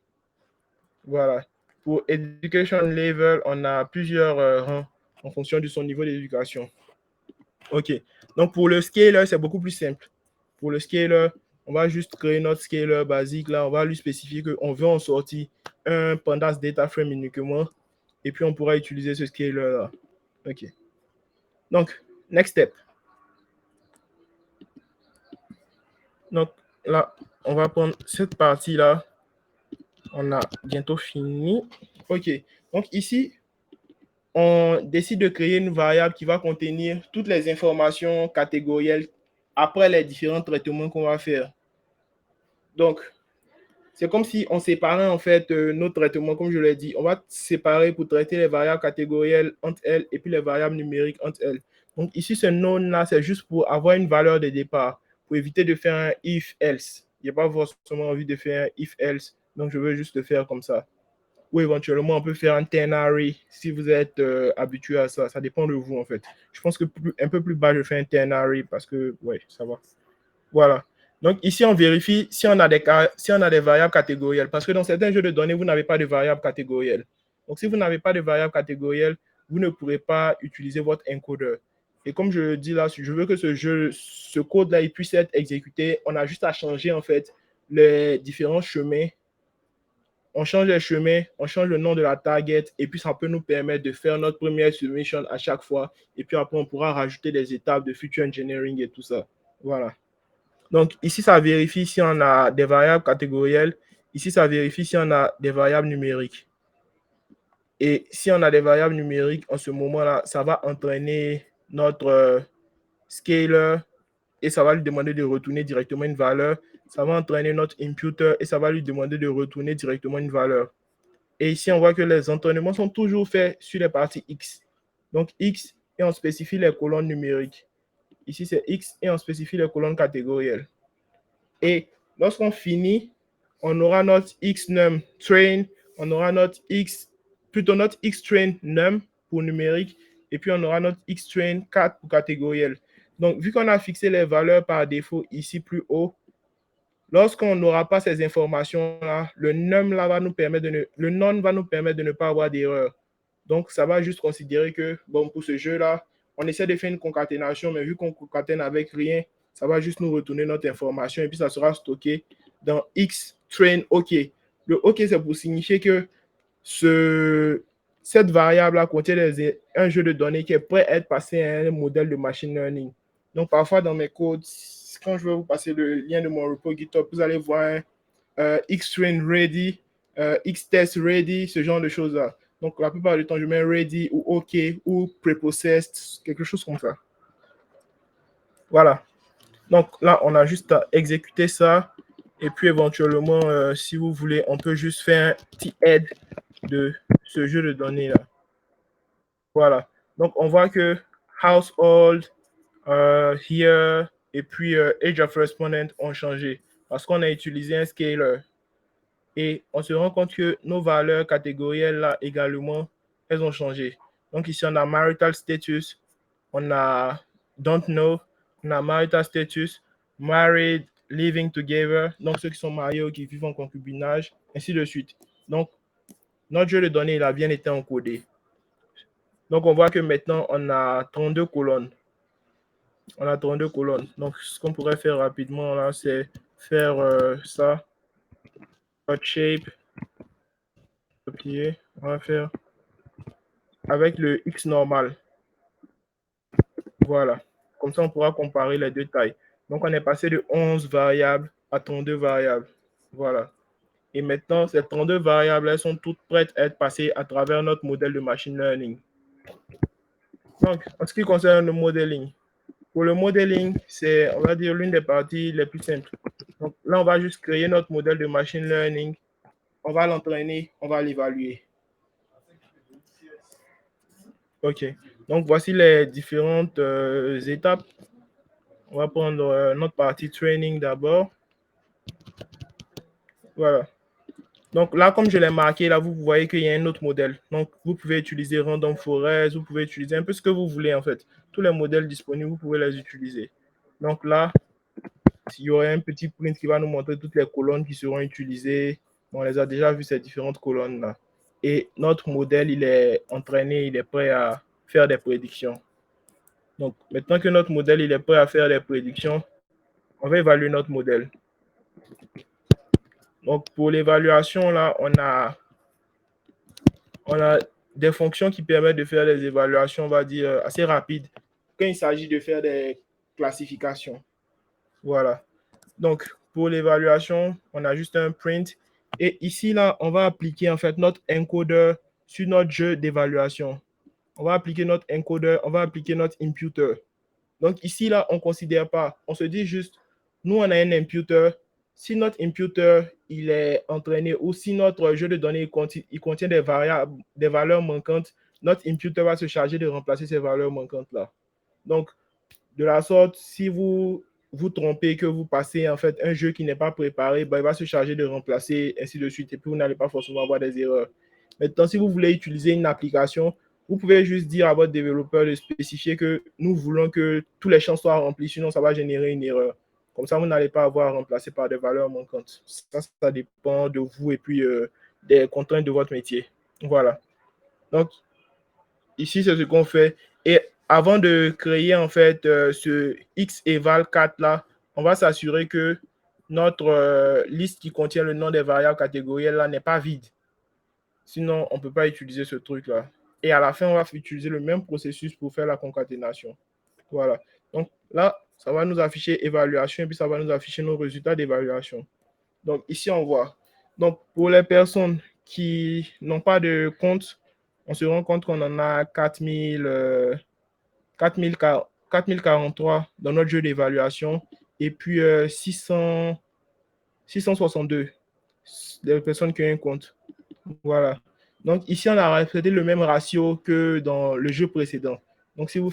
Voilà. Pour education level, on a plusieurs rangs en fonction de son niveau d'éducation. OK. Donc, pour le scaler, c'est beaucoup plus simple. Pour le scaler, on va juste créer notre scaler basique. Là, on va lui spécifier qu'on veut en sortir un pandas data frame uniquement. Et puis, on pourra utiliser ce scaler-là. OK. Donc, next step. Donc, là, on va prendre cette partie-là. On a bientôt fini. OK. Donc, ici, on décide de créer une variable qui va contenir toutes les informations catégorielles après les différents traitements qu'on va faire. Donc, c'est comme si on séparait en fait nos traitements, comme je l'ai dit. On va séparer pour traiter les variables catégorielles entre elles et puis les variables numériques entre elles. Donc ici, ce non-là, c'est juste pour avoir une valeur de départ, pour éviter de faire un if-else. Il n'y a pas forcément envie de faire un if-else, donc je veux juste le faire comme ça. Ou éventuellement, on peut faire un ternary si vous êtes habitué à ça. Ça dépend de vous en fait. Je pense que un peu plus bas, je fais un ternary parce que, ouais, ça va. Voilà. Donc ici, on vérifie si on a des variables catégorielles. Parce que dans certains jeux de données, vous n'avez pas de variables catégorielles. Donc si vous n'avez pas de variables catégorielles, vous ne pourrez pas utiliser votre encodeur. Et comme je le dis là, je veux que ce code-là, il puisse être exécuté. On a juste à changer en fait les différents chemins. On change les chemins, on change le nom de la target et puis ça peut nous permettre de faire notre première submission à chaque fois. Et puis après, on pourra rajouter des étapes de feature engineering et tout ça. Voilà. Donc, ici, ça vérifie si on a des variables catégorielles. Ici, ça vérifie si on a des variables numériques. Et si on a des variables numériques, en ce moment-là, ça va entraîner notre scaler et ça va lui demander de retourner directement une valeur. Ça va entraîner notre imputer et ça va lui demander de retourner directement une valeur. Et ici, on voit que les entraînements sont toujours faits sur les parties X. Donc, X, et on spécifie les colonnes numériques. Ici, c'est X et on spécifie les colonnes catégorielles. Et lorsqu'on finit, on aura notre xnum train, on aura notre notre xtrain num pour numérique, et puis on aura notre xtrain 4 pour catégoriel. Donc, vu qu'on a fixé les valeurs par défaut ici plus haut, lorsqu'on n'aura pas ces informations-là, le num là va nous permettre le non va nous permettre de ne pas avoir d'erreur. Donc, ça va juste considérer que, bon, pour ce jeu-là, on essaie de faire une concaténation, mais vu qu'on concatène avec rien, ça va juste nous retourner notre information et puis ça sera stocké dans xtrain OK. Le OK, c'est pour signifier que cette variable-là contient un jeu de données qui est prêt à être passé à un modèle de machine learning. Donc, parfois, dans mes codes, quand je vais vous passer le lien de mon repo GitHub, vous allez voir un xtrain ready, xtest ready, ce genre de choses-là. Donc, la plupart du temps, je mets ready ou OK ou preprocessed, quelque chose comme ça. Voilà. Donc, là, on a juste à exécuter ça. Et puis, éventuellement, si vous voulez, on peut juste faire un petit add de ce jeu de données-là. Voilà. Donc, on voit que household, here, et puis age of respondent ont changé parce qu'on a utilisé un scaler. Et on se rend compte que nos valeurs catégorielles là également, elles ont changé. Donc ici, on a marital status, on a don't know, on a marital status, married, living together, donc ceux qui sont mariés ou qui vivent en concubinage, ainsi de suite. Donc, notre jeu de données, il a bien été encodé. Donc, on voit que maintenant, on a 32 colonnes. On a 32 colonnes. Donc, ce qu'on pourrait faire rapidement, là, c'est faire ça. Hot shape. Copier. On va faire avec le X normal. Voilà. Comme ça, on pourra comparer les deux tailles. Donc, on est passé de 11 variables à 32 variables. Voilà. Et maintenant, ces 32 variables, elles sont toutes prêtes à être passées à travers notre modèle de machine learning. Donc, en ce qui concerne le modeling, pour le modeling, c'est, on va dire, l'une des parties les plus simples. Donc là, on va juste créer notre modèle de machine learning. On va l'entraîner, on va l'évaluer. OK. Donc, voici les différentes étapes. On va prendre notre partie training d'abord. Voilà. Donc là, comme je l'ai marqué, là, vous voyez qu'il y a un autre modèle. Donc, vous pouvez utiliser Random Forest, vous pouvez utiliser un peu ce que vous voulez, en fait. Tous les modèles disponibles, vous pouvez les utiliser. Donc là, il y aurait un petit print qui va nous montrer toutes les colonnes qui seront utilisées. On les a déjà vues, ces différentes colonnes-là. Et notre modèle, il est entraîné, il est prêt à faire des prédictions. Donc, maintenant que notre modèle, il est prêt à faire des prédictions, on va évaluer notre modèle. Donc, pour l'évaluation, là, on a des fonctions qui permettent de faire des évaluations, on va dire, assez rapides quand il s'agit de faire des classifications. Voilà. Donc, pour l'évaluation, on a juste un print. Et ici, là, on va appliquer en fait notre encodeur sur notre jeu d'évaluation. On va appliquer notre encodeur, on va appliquer notre imputer. Donc ici, là, on ne considère pas. On se dit juste, nous, on a un imputer. Si notre imputer, il est entraîné ou si notre jeu de données, il contient des variables, des valeurs manquantes, notre imputer va se charger de remplacer ces valeurs manquantes-là. Donc, de la sorte, si vous vous trompez, que vous passez en fait un jeu qui n'est pas préparé, ben, il va se charger de remplacer, ainsi de suite, et puis vous n'allez pas forcément avoir des erreurs. Maintenant, si vous voulez utiliser une application, vous pouvez juste dire à votre développeur de spécifier que nous voulons que tous les champs soient remplis, sinon ça va générer une erreur. Comme ça, vous n'allez pas avoir remplacé par des valeurs manquantes. Ça dépend de vous et puis des contraintes de votre métier. Voilà. Donc, ici, c'est ce qu'on fait. Et avant de créer en fait ce xeval 4 là, on va s'assurer que notre liste qui contient le nom des variables catégorielles là n'est pas vide. Sinon, on ne peut pas utiliser ce truc là. Et à la fin, on va utiliser le même processus pour faire la concaténation. Voilà. Donc là, ça va nous afficher évaluation et puis ça va nous afficher nos résultats d'évaluation. Donc ici, on voit. Donc pour les personnes qui n'ont pas de compte, on se rend compte qu'on en a 4043 dans notre jeu d'évaluation et puis 662 des personnes qui ont un compte. Voilà. Donc ici, on a respecté le même ratio que dans le jeu précédent. Donc si vous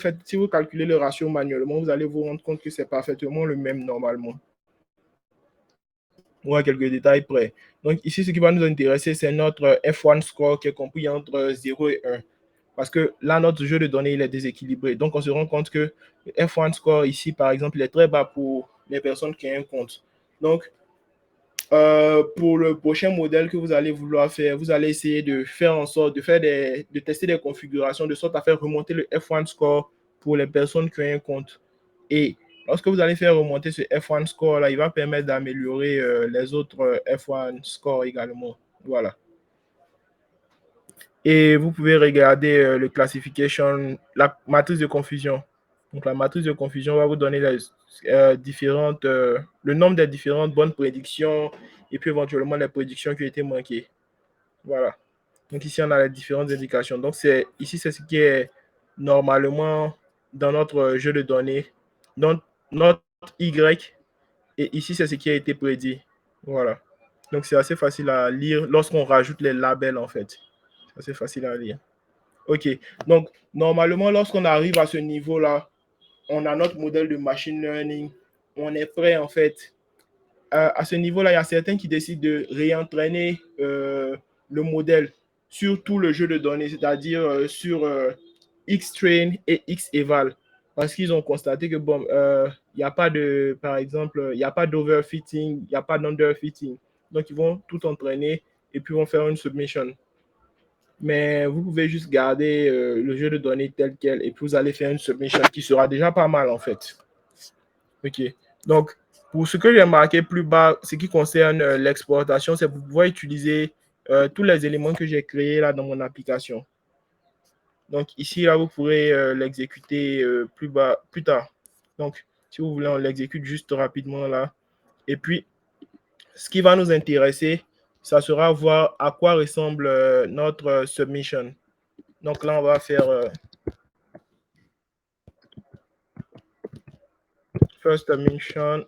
calculez le ratio manuellement, vous allez vous rendre compte que c'est parfaitement le même normalement. On a quelques détails près. Donc ici, ce qui va nous intéresser, c'est notre F1 score qui est compris entre 0 et 1. Parce que là, notre jeu de données, il est déséquilibré. Donc, on se rend compte que le F1 score ici, par exemple, il est très bas pour les personnes qui ont un compte. Donc, pour le prochain modèle que vous allez vouloir faire, vous allez essayer de faire en sorte de tester des configurations de sorte à faire remonter le F1 score pour les personnes qui ont un compte. Et lorsque vous allez faire remonter ce F1 score là, il va permettre d'améliorer les autres F1 scores également. Voilà. Et vous pouvez regarder le classification, la matrice de confusion. Donc la matrice de confusion va vous donner le nombre des différentes bonnes prédictions et puis éventuellement les prédictions qui ont été manquées. Voilà. Donc ici, on a les différentes indications. Donc ici, c'est ce qui est normalement dans notre jeu de données. Donc notre Y, et ici, c'est ce qui a été prédit. Voilà. Donc c'est assez facile à lire lorsqu'on rajoute les labels en fait. C'est assez facile à lire. OK. Donc, normalement, lorsqu'on arrive à ce niveau-là, on a notre modèle de machine learning. On est prêt, en fait. À ce niveau-là, il y a certains qui décident de réentraîner le modèle sur tout le jeu de données, c'est-à-dire sur Xtrain et Xeval. Parce qu'ils ont constaté que, bon, il n'y a pas de, par exemple, il n'y a pas d'overfitting, il n'y a pas d'underfitting. Donc, ils vont tout entraîner et puis vont faire une submission. Mais vous pouvez juste garder le jeu de données tel quel et puis vous allez faire une submission qui sera déjà pas mal en fait. OK. Donc, pour ce que j'ai marqué plus bas, ce qui concerne l'exportation, c'est pour pouvoir utiliser tous les éléments que j'ai créés là dans mon application. Donc, ici, là, vous pourrez l'exécuter plus tard. Donc, si vous voulez, on l'exécute juste rapidement là. Et puis, ce qui va nous intéresser, ça sera voir à quoi ressemble notre submission. Donc là, on va faire first submission.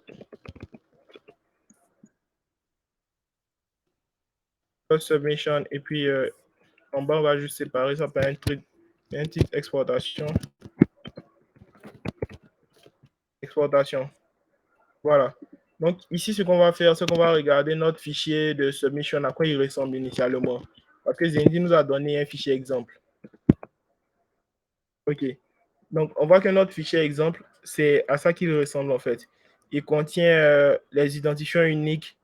First submission. Et puis, en bas, on va juste séparer ça par un titre exportation. Exportation. Voilà. Donc, ici, ce qu'on va faire, c'est qu'on va regarder notre fichier de submission, à quoi il ressemble initialement. Parce que Zendy nous a donné un fichier exemple. OK. Donc, on voit que notre fichier exemple, c'est à ça qu'il ressemble en fait. Il contient les identifiants uniques,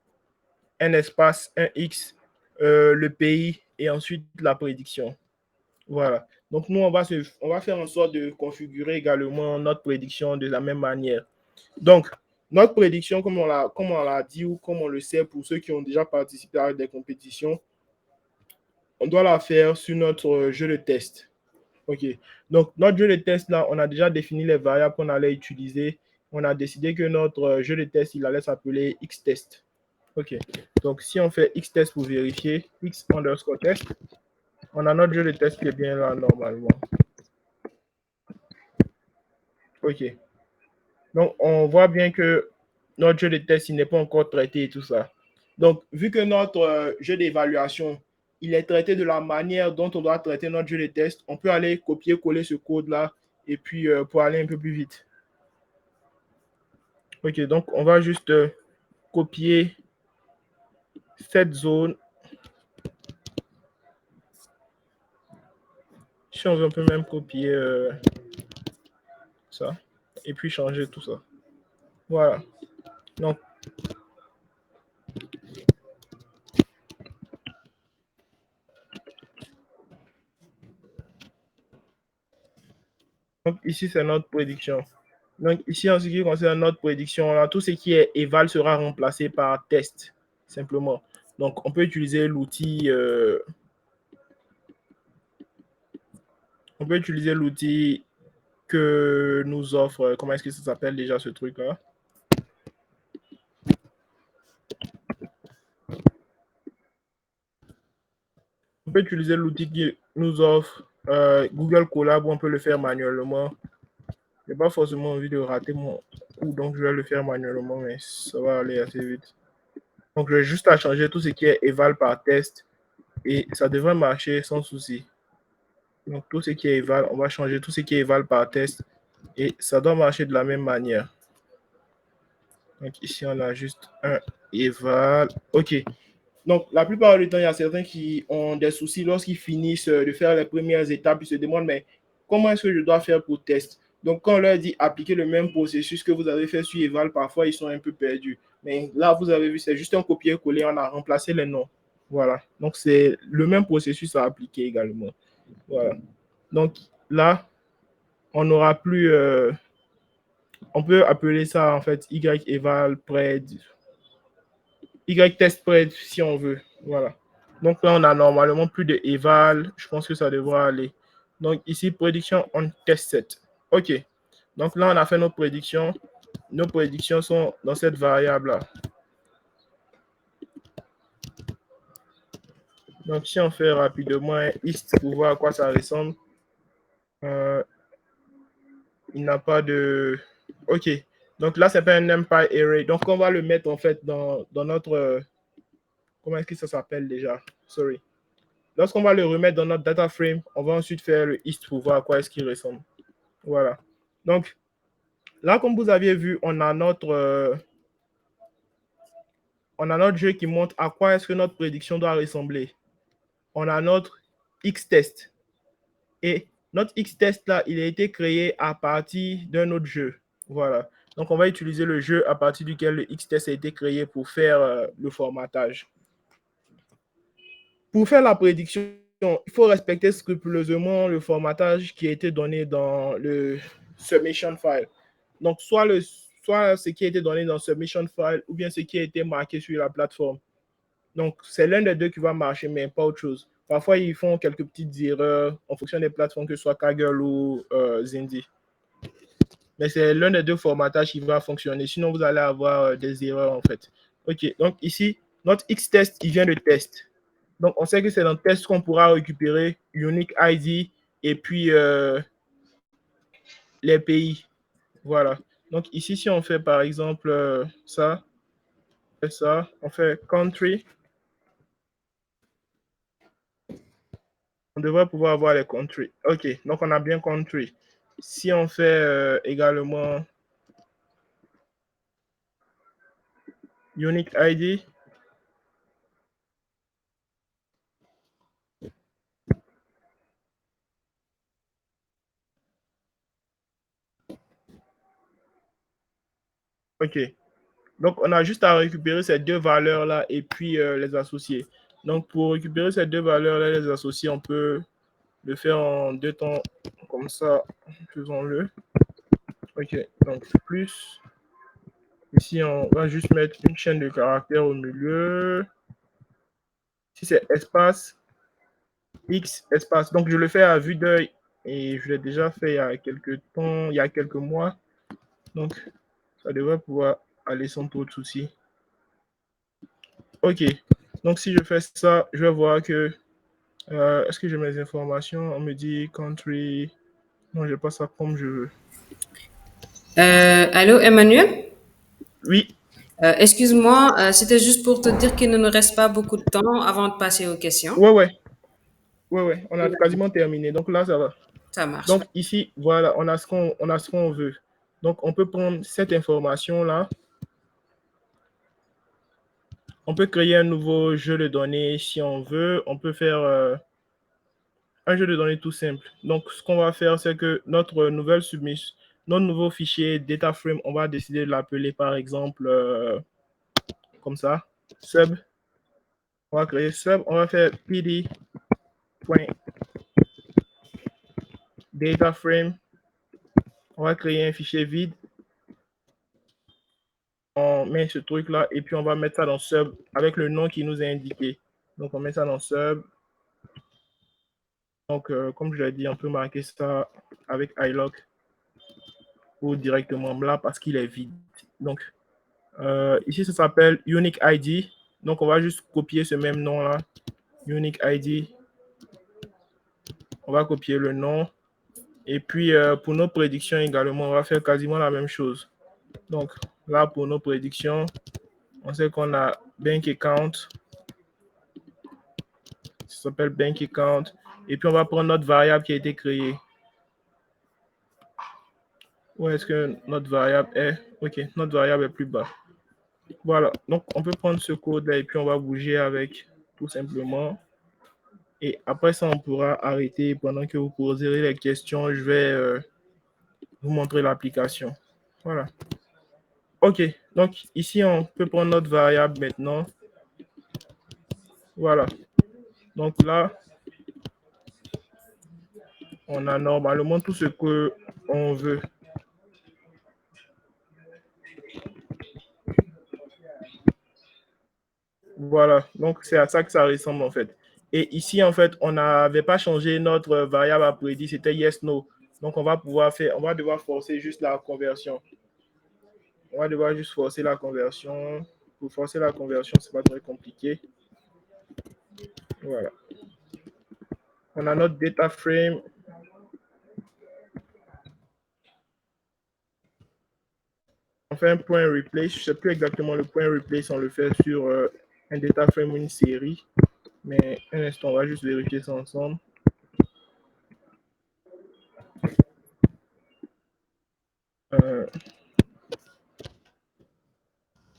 un espace, un X, le pays et ensuite la prédiction. Voilà. Donc, nous, on va faire en sorte de configurer également notre prédiction de la même manière. Donc, notre prédiction, comme on l'a dit ou comme on le sait pour ceux qui ont déjà participé à des compétitions, on doit la faire sur notre jeu de test. OK. Donc, notre jeu de test, là, on a déjà défini les variables qu'on allait utiliser. On a décidé que notre jeu de test, il allait s'appeler xtest. OK. Donc, si on fait xtest pour vérifier, x underscore test, on a notre jeu de test qui est bien là, normalement. OK. Donc, on voit bien que notre jeu de test, il n'est pas encore traité et tout ça. Donc, vu que notre jeu d'évaluation, il est traité de la manière dont on doit traiter notre jeu de test, on peut aller copier-coller ce code-là et puis pour aller un peu plus vite. OK, donc on va juste copier cette zone. Si on veut, on peut même copier ça et puis changer tout ça. Voilà. Donc, ici, c'est notre prédiction. Donc, ici, en ce qui concerne notre prédiction, là, tout ce qui est éval sera remplacé par test, simplement. Donc, on peut utiliser l'outil que nous offre, comment est-ce que ça s'appelle déjà ce truc-là? On peut utiliser l'outil qui nous offre Google Colab où on peut le faire manuellement. Je n'ai pas forcément envie de rater mon coup, donc je vais le faire manuellement, mais ça va aller assez vite. Donc, je vais juste à changer tout ce qui est éval par test et ça devrait marcher sans souci. Donc, tout ce qui est éval, on va changer tout ce qui est éval par test et ça doit marcher de la même manière. Donc, ici, on a juste un éval. OK. Donc, la plupart du temps, il y a certains qui ont des soucis lorsqu'ils finissent de faire les premières étapes. Ils se demandent, mais comment est-ce que je dois faire pour test? Donc, quand on leur dit appliquer le même processus que vous avez fait sur Eval, parfois, ils sont un peu perdus. Mais là, vous avez vu, c'est juste un copier-coller. On a remplacé les noms. Voilà. Donc, c'est le même processus à appliquer également. Voilà. Donc, là, on n'aura plus... on peut appeler ça, en fait, Y-Eval, Pred, Y-Test Pred, si on veut. Voilà. Donc là, on a normalement plus de eval. Je pense que ça devra aller. Donc ici, prédiction on test set. OK. Donc là, on a fait nos prédictions. Nos prédictions sont dans cette variable-là. Donc si on fait rapidement un ist pour voir à quoi ça ressemble, il n'a pas de... OK. Donc là, c'est pas un NumPy array. Donc on va le mettre en fait dans notre... comment est-ce que ça s'appelle déjà? Sorry. Lorsqu'on va le remettre dans notre data frame, on va ensuite faire le ist pour voir à quoi est-ce qu'il ressemble. Voilà. Donc, là, comme vous aviez vu, on a notre jeu qui montre à quoi est-ce que notre prédiction doit ressembler. On a notre X-test. Et notre X-test, là, il a été créé à partir d'un autre jeu. Voilà. Donc, on va utiliser le jeu à partir duquel le X-test a été créé pour faire le formatage. Pour faire la prédiction, il faut respecter scrupuleusement le formatage qui a été donné dans le submission file. Donc, soit ce qui a été donné dans submission file ou bien ce qui a été marqué sur la plateforme. Donc, c'est l'un des deux qui va marcher, mais pas autre chose. Parfois, ils font quelques petites erreurs en fonction des plateformes, que ce soit Kaggle ou Zendy. Mais c'est l'un des deux formatages qui va fonctionner. Sinon, vous allez avoir des erreurs, en fait. OK, donc ici, Notre X-test, il vient de test. Donc, on sait que c'est dans test qu'on pourra récupérer Unique ID et puis les pays. Voilà. Donc, ici, si on fait par exemple ça, on fait country. On devrait pouvoir avoir les country. OK, donc on a bien country. Si on fait également Unique ID, OK. Donc, on a juste à récupérer ces deux valeurs-là et puis les associer. Donc, pour récupérer ces deux valeurs-là, les associer, on peut le faire en deux temps comme ça. Faisons-le. OK, donc plus. Ici, on va juste mettre une chaîne de caractères au milieu. Si c'est espace, X, espace. Donc, je le fais à vue d'œil et je l'ai déjà fait il y a quelques temps, il y a quelques mois. Donc, ça devrait pouvoir aller sans trop de soucis. OK. Donc, si je fais ça, je vais voir que est-ce que j'ai mes informations? On me dit country. Non, je pas ça comme je veux. Allô, Emmanuel? Oui, Excuse-moi, c'était juste pour te dire qu'il ne nous reste pas beaucoup de temps avant de passer aux questions. ouais. On a quasiment terminé. Donc là, ça va. Ça marche. Donc ici, voilà, on a ce qu'on veut. Donc, on peut prendre cette information-là. On peut créer un nouveau jeu de données si on veut. On peut faire un jeu de données tout simple. Donc, ce qu'on va faire, c'est que notre nouvelle submission, notre nouveau fichier DataFrame, on va décider de l'appeler par exemple comme ça, sub. On va créer sub. On va faire pd.dataframe. On va créer un fichier vide. On met ce truc-là et puis on va mettre ça dans sub avec le nom qui nous est indiqué. Donc, on met ça dans sub. Donc, comme je l'ai dit, on peut marquer ça avec iLock ou directement là parce qu'il est vide. Donc, ici, ça s'appelle Unique ID. Donc, on va juste copier ce même nom-là. Unique ID. On va copier le nom. Et puis, pour nos prédictions également, on va faire quasiment la même chose. Donc, là, pour nos prédictions, on sait qu'on a Bank Account. Ça s'appelle Bank Account. Et puis, on va prendre notre variable qui a été créée. Où est-ce que notre variable est? OK, notre variable est plus bas. Voilà, donc on peut prendre ce code-là et puis on va bouger avec tout simplement. Et après ça, on pourra arrêter pendant que vous poserez les questions. Je vais vous montrer l'application. Voilà. OK, donc ici, on peut prendre notre variable maintenant. Voilà. Donc là, on a normalement tout ce qu'on veut. Voilà, donc c'est à ça que ça ressemble en fait. Et ici, en fait, on n'avait pas changé notre variable à prédit, c'était yes, no. Donc, on va devoir forcer juste la conversion. On va devoir juste forcer la conversion. Pour forcer la conversion, c'est pas très compliqué. Voilà. On a notre data frame. On fait un point replace. Je ne sais plus exactement le point replace, on le fait sur un data frame ou une série. Mais un instant, on va juste vérifier ça ensemble.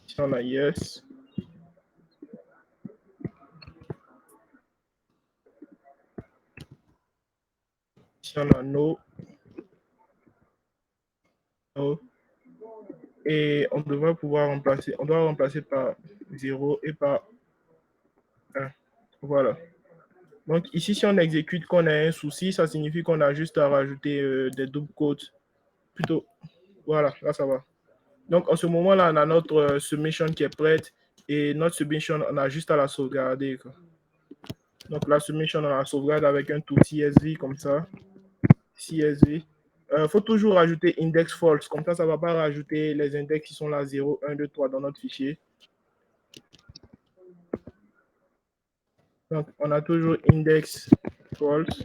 Si on a yes. Si on a no. No. Et on devrait pouvoir remplacer, on doit remplacer par 0 et par 1. Voilà. Donc ici, si on exécute qu'on a un souci, ça signifie qu'on a juste à rajouter des double quotes. Plutôt, voilà, là ça va. Donc en ce moment-là, on a notre submission qui est prête et notre submission, on a juste à la sauvegarder, quoi. Donc la submission, on la sauvegarde avec un tout CSV comme ça. CSV. Faut toujours rajouter index false, comme ça ne va pas rajouter les index qui sont là 0, 1, 2, 3 dans notre fichier. Donc, on a toujours index false.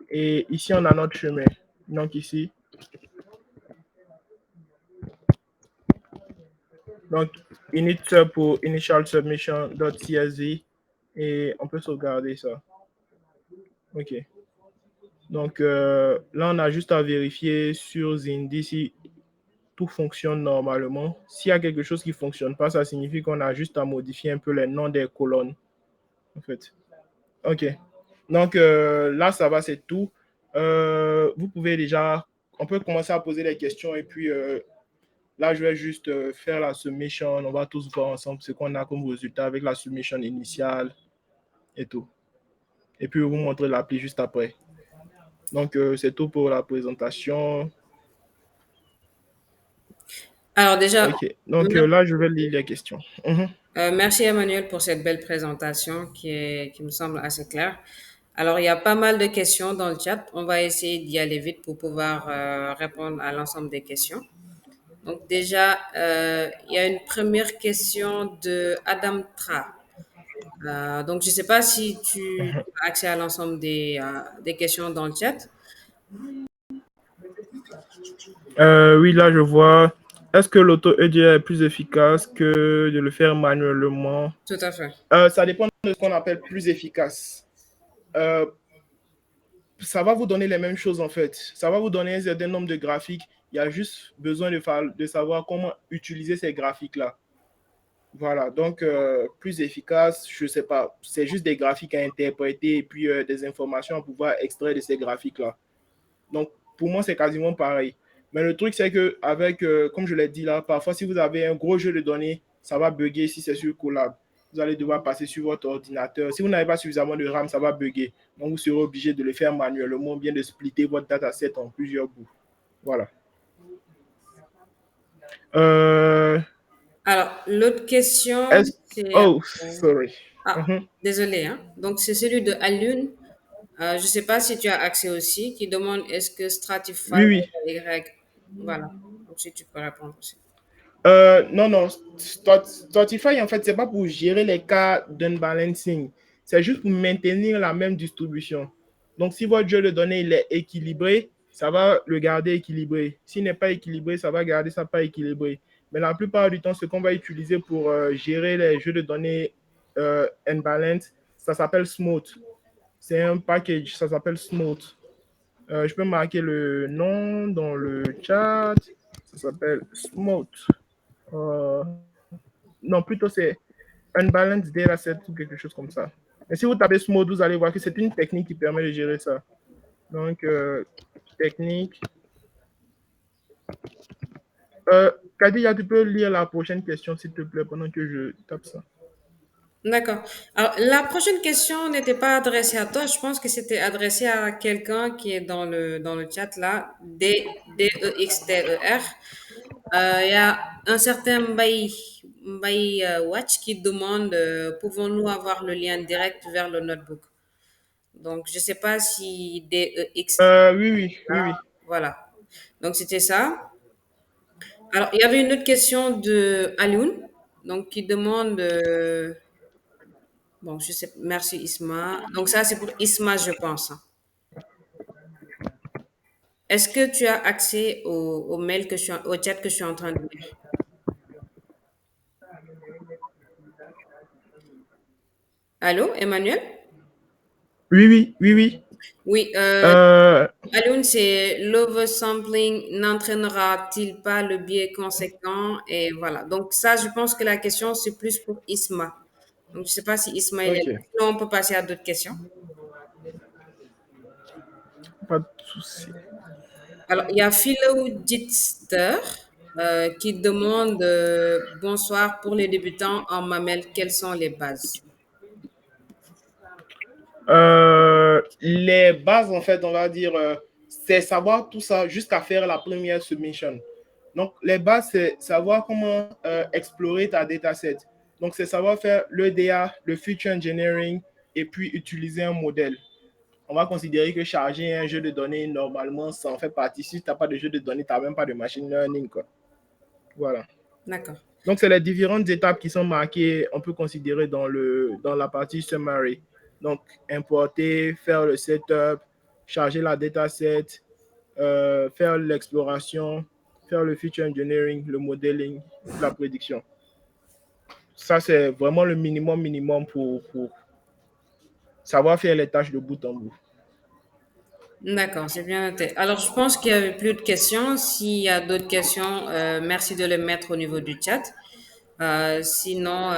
Et ici, on a notre chemin. Donc, ici. Donc, init sub pour initial submission.csv. Et on peut sauvegarder ça. OK. Donc, là, on a juste à vérifier sur Zindi si tout fonctionne normalement. S'il y a quelque chose qui ne fonctionne pas, ça signifie qu'on a juste à modifier un peu les noms des colonnes, en fait. OK. Donc, là, ça va, c'est tout. Vous pouvez déjà, on peut commencer à poser des questions et puis là, je vais juste faire la submission. On va tous voir ensemble ce qu'on a comme résultat avec la submission initiale et tout. Et puis, vous montrer l'appli juste après. Donc, c'est tout pour la présentation. Alors déjà, OK. Donc, là, je vais lire les questions. merci Emmanuel pour cette belle présentation qui me semble assez claire. Alors, il y a pas mal de questions dans le chat. On va essayer d'y aller vite pour pouvoir répondre à l'ensemble des questions. Donc déjà, il y a une première question de Adam Tra. Donc, je ne sais pas si tu as accès à l'ensemble des questions dans le chat. Oui, là, je vois. Est-ce que l'auto-EDR est plus efficace que de le faire manuellement? Tout à fait. Ça dépend de ce qu'on appelle plus efficace. Ça va vous donner les mêmes choses, en fait. Ça va vous donner un certain nombre de graphiques. Il y a juste besoin de savoir comment utiliser ces graphiques-là. Voilà, donc plus efficace, je ne sais pas. C'est juste des graphiques à interpréter et puis des informations à pouvoir extraire de ces graphiques-là. Donc, pour moi, c'est quasiment pareil. Mais le truc, c'est que avec, comme je l'ai dit là, parfois, si vous avez un gros jeu de données, ça va bugger si c'est sur Colab. Vous allez devoir passer sur votre ordinateur. Si vous n'avez pas suffisamment de RAM, ça va bugger. Donc, vous serez obligé de le faire manuellement, bien de splitter votre dataset en plusieurs bouts. Voilà. Alors, l'autre question, c'est... Oh, sorry. Désolé, hein. Donc, c'est celui de Alune. Je ne sais pas si tu as accès aussi, qui demande est-ce que Stratify Oui, oui. Y. Voilà. Donc, si tu peux répondre aussi. Non. Spotify, en fait, c'est pas pour gérer les cas d'unbalancing. C'est juste pour maintenir la même distribution. Donc, si votre jeu de données il est équilibré, ça va le garder équilibré. S'il n'est pas équilibré, ça va garder ça pas équilibré. Mais la plupart du temps, ce qu'on va utiliser pour gérer les jeux de données unbalanced, ça s'appelle Smooth. C'est un package, ça s'appelle Smooth. Je peux marquer le nom dans le chat. Ça s'appelle Smooth. Non, plutôt c'est Unbalanced Dataset ou quelque chose comme ça. Et si vous tapez Smooth, vous allez voir que c'est une technique qui permet de gérer ça. Donc, technique. Kadia, tu peux lire la prochaine question, s'il te plaît, pendant que je tape ça. D'accord. Alors, la prochaine question n'était pas adressée à toi. Je pense que c'était adressé à quelqu'un qui est dans le chat là, DEXTER. Il y a un certain Mbaye Watch qui demande pouvons-nous avoir le lien direct vers le notebook? Donc, je ne sais pas si DEX. Oui. Voilà. Donc, c'était ça. Alors, il y avait une autre question de Alioun, donc qui demande. Bon, je sais. Merci Isma. Donc, ça, c'est pour Isma, je pense, hein. Est-ce que tu as accès au mail au chat que je suis en train de lire? Allô, Emmanuel? Oui. Oui, Euh, Alioun, c'est l'oversampling n'entraînera-t-il pas le biais conséquent? Et voilà. Donc, ça, je pense que la question, c'est plus pour Isma. Donc, je ne sais pas si Isma il est là. ok, Sinon, on peut passer à d'autres questions. pas de souci. Alors, il y a Philo Jitster qui demande bonsoir pour les débutants en mamelle, quelles sont les bases? Les bases, en fait, on va dire, c'est savoir tout ça jusqu'à faire la première submission. Donc, les bases, c'est savoir comment explorer ta dataset. Donc, c'est savoir faire l'EDA, le Feature Engineering, et puis utiliser un modèle. On va considérer que charger un jeu de données, normalement, ça en fait partie. Si tu n'as pas de jeu de données, tu n'as même pas de machine learning, quoi. Voilà. D'accord. Donc, c'est les différentes étapes qui sont marquées, on peut considérer dans la partie summary. Donc, importer, faire le setup, charger la dataset, faire l'exploration, faire le feature engineering, le modeling, la prédiction. Ça, c'est vraiment le minimum pour savoir faire les tâches de bout en bout. D'accord, c'est bien noté. Alors, je pense qu'il n'y avait plus de questions. S'il y a d'autres questions, merci de les mettre au niveau du chat. Sinon,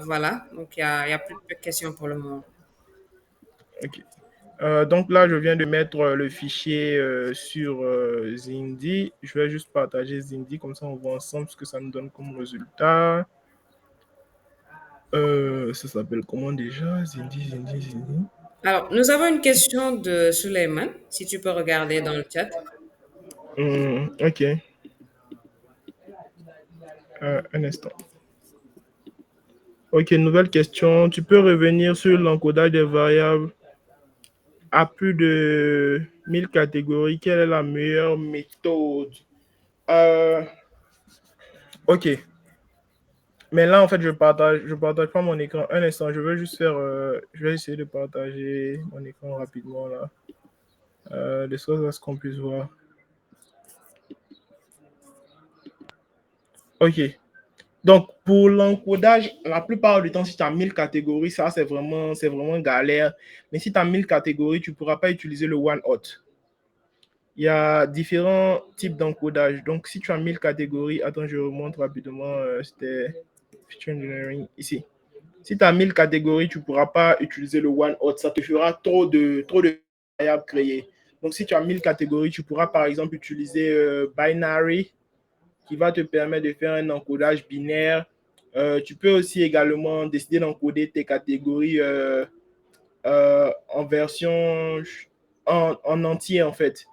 voilà. Donc, il y a plus de questions pour le moment. OK. Donc là, je viens de mettre le fichier sur Zindi. Je vais juste partager Zindi, comme ça on voit ensemble ce que ça nous donne comme résultat. Ça s'appelle comment déjà? Zindi. Alors, nous avons une question de Suleiman, si tu peux regarder dans le chat. OK. Un instant. OK, nouvelle question. Tu peux revenir sur l'encodage des variables à plus de 1000 catégories. Quelle est la meilleure méthode? OK. Mais là, en fait, je partage pas mon écran. Un instant, je vais essayer de partager mon écran rapidement là, de sorte à ce qu'on puisse voir. OK. Donc, pour l'encodage, la plupart du temps, si tu as 1000 catégories, ça, c'est vraiment galère. Mais si tu as 1000 catégories, tu ne pourras pas utiliser le one-hot. Il y a différents types d'encodage. Donc, si tu as 1000 catégories, attends, je remonte rapidement. C'était Feature Engineering ici. Si tu as 1000 catégories, tu ne pourras pas utiliser le one-hot. Ça te fera trop de variables créées. Donc, si tu as 1000 catégories, tu pourras par exemple utiliser Binary, qui va te permettre de faire un encodage binaire. Tu peux aussi également décider d'encoder tes catégories en version en entier, en fait.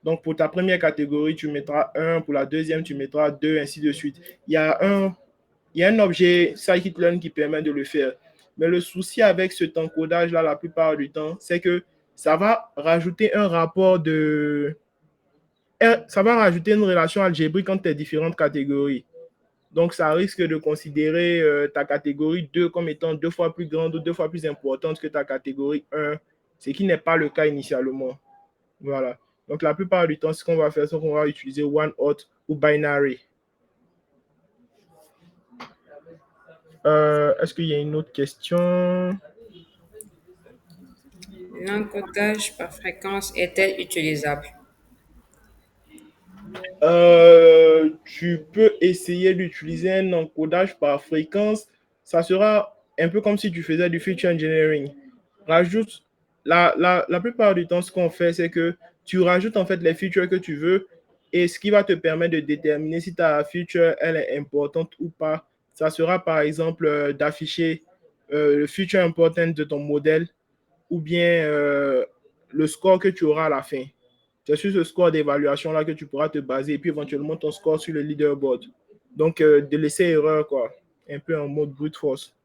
Donc, pour ta première catégorie, tu mettras 1, pour la deuxième, tu mettras 2, ainsi de suite. Il y a un objet scikit-learn qui permet de le faire. Mais le souci avec cet encodage-là, la plupart du temps, c'est que ça va rajouter ça va rajouter une relation algébrique entre tes différentes catégories. Donc, ça risque de considérer ta catégorie 2 comme étant 2 fois plus grande ou 2 fois plus importante que ta catégorie 1, ce qui n'est pas le cas initialement. Voilà. Donc, la plupart du temps, ce qu'on va faire, c'est qu'on va utiliser one-hot ou binary. Est-ce qu'il y a une autre question? L'encodage par fréquence est-elle utilisable? Tu peux essayer d'utiliser un encodage par fréquence. Ça sera un peu comme si tu faisais du feature engineering. Rajoute, la plupart du temps, ce qu'on fait, c'est que tu rajoutes en fait les features que tu veux et ce qui va te permettre de déterminer si ta feature elle est importante ou pas. Ça sera par exemple d'afficher le feature important de ton modèle ou bien le score que tu auras à la fin. C'est sur ce score d'évaluation-là que tu pourras te baser et puis éventuellement ton score sur le leaderboard. Donc, de laisser erreur, quoi. Un peu en mode brute force.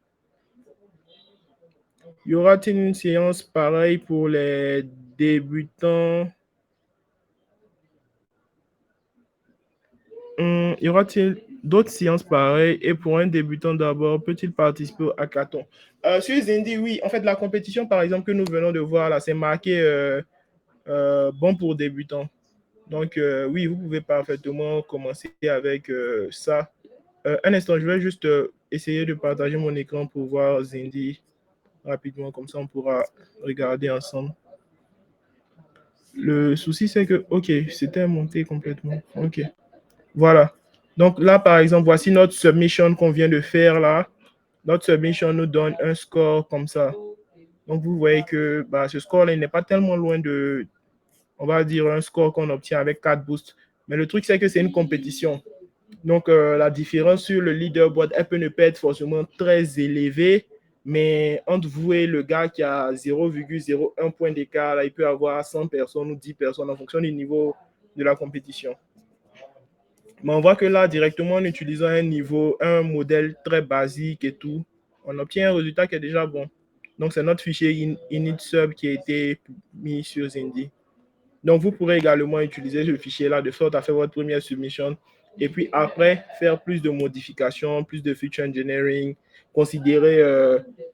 Y aura-t-il une séance pareille pour les débutants? Y aura-t-il d'autres séances pareilles? Et pour un débutant d'abord, peut-il participer au hackathon? Sur Zindi, oui. En fait, la compétition, par exemple, que nous venons de voir là, c'est marqué bon pour débutants. Donc, oui, vous pouvez parfaitement commencer avec ça. Un instant, je vais juste essayer de partager mon écran pour voir Zindi rapidement. Comme ça, on pourra regarder ensemble. Le souci, c'est que, OK, c'était monté complètement. OK. Voilà. Donc là, par exemple, voici notre submission qu'on vient de faire là. Notre submission nous donne un score comme ça. Donc, vous voyez que ce score-là, il n'est pas tellement loin de, on va dire, un score qu'on obtient avec 4 boosts. Mais le truc, c'est que c'est une compétition. Donc, la différence sur le leaderboard, elle peut ne pas être forcément très élevée, mais entre vous et le gars qui a 0,01 point d'écart, il peut avoir 100 personnes ou 10 personnes en fonction du niveau de la compétition. Mais on voit que là, directement en utilisant un modèle très basique et tout, on obtient un résultat qui est déjà bon. Donc, c'est notre fichier init-sub qui a été mis sur Zindi. Donc, vous pourrez également utiliser ce fichier-là de sorte à faire votre première submission Et puis après, faire plus de modifications, plus de feature engineering, considérer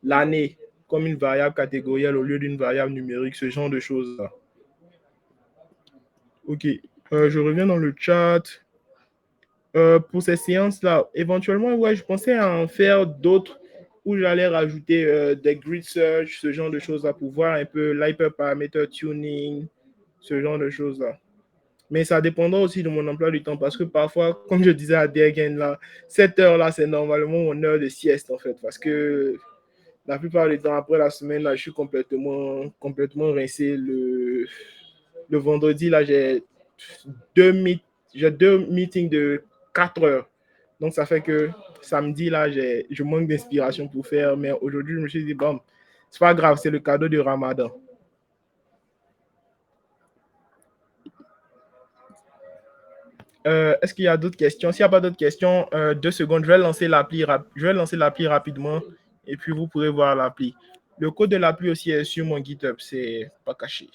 l'année comme une variable catégorielle au lieu d'une variable numérique, ce genre de choses-là. Ok, je reviens dans le chat. Pour ces séances-là, éventuellement, ouais, je pensais à en faire d'autres où j'allais rajouter des grid search, ce genre de choses-là, pour voir un peu l'hyperparameter tuning, ce genre de choses-là. Mais ça dépendra aussi de mon emploi du temps parce que parfois, comme je disais à Dergen, là, cette heure-là, c'est normalement mon heure de sieste en fait. Parce que la plupart du temps, après la semaine, là, je suis complètement rincé. Le vendredi, là, deux, j'ai deux meetings de 4 heures. Donc, ça fait que samedi, là, je manque d'inspiration pour faire. Mais aujourd'hui, je me suis dit, bon, c'est pas grave, c'est le cadeau du Ramadan. Est-ce qu'il y a d'autres questions? S'il n'y a pas d'autres questions, 2 secondes, je vais lancer l'appli rapidement et puis vous pourrez voir l'appli. Le code de l'appli aussi est sur mon GitHub, c'est pas caché.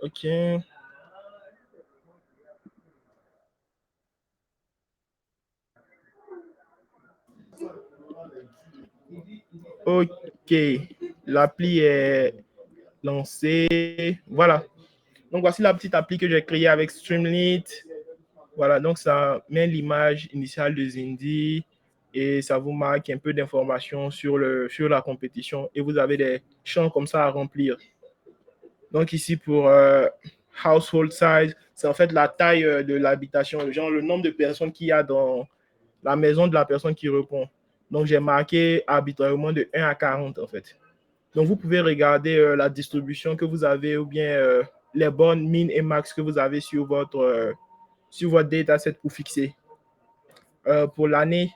Ok. Ok. L'appli est lancée. Voilà. Donc, voici la petite appli que j'ai créée avec Streamlit. Voilà, donc ça met l'image initiale de Zindi et ça vous marque un peu d'informations sur la compétition et vous avez des champs comme ça à remplir. Donc ici pour household size, c'est en fait la taille de l'habitation, genre le nombre de personnes qu'il y a dans la maison de la personne qui répond. Donc j'ai marqué arbitrairement de 1 à 40 en fait. Donc vous pouvez regarder la distribution que vous avez ou bien les bonnes min et max que vous avez sur votre dataset pour fixer. Pour l'année,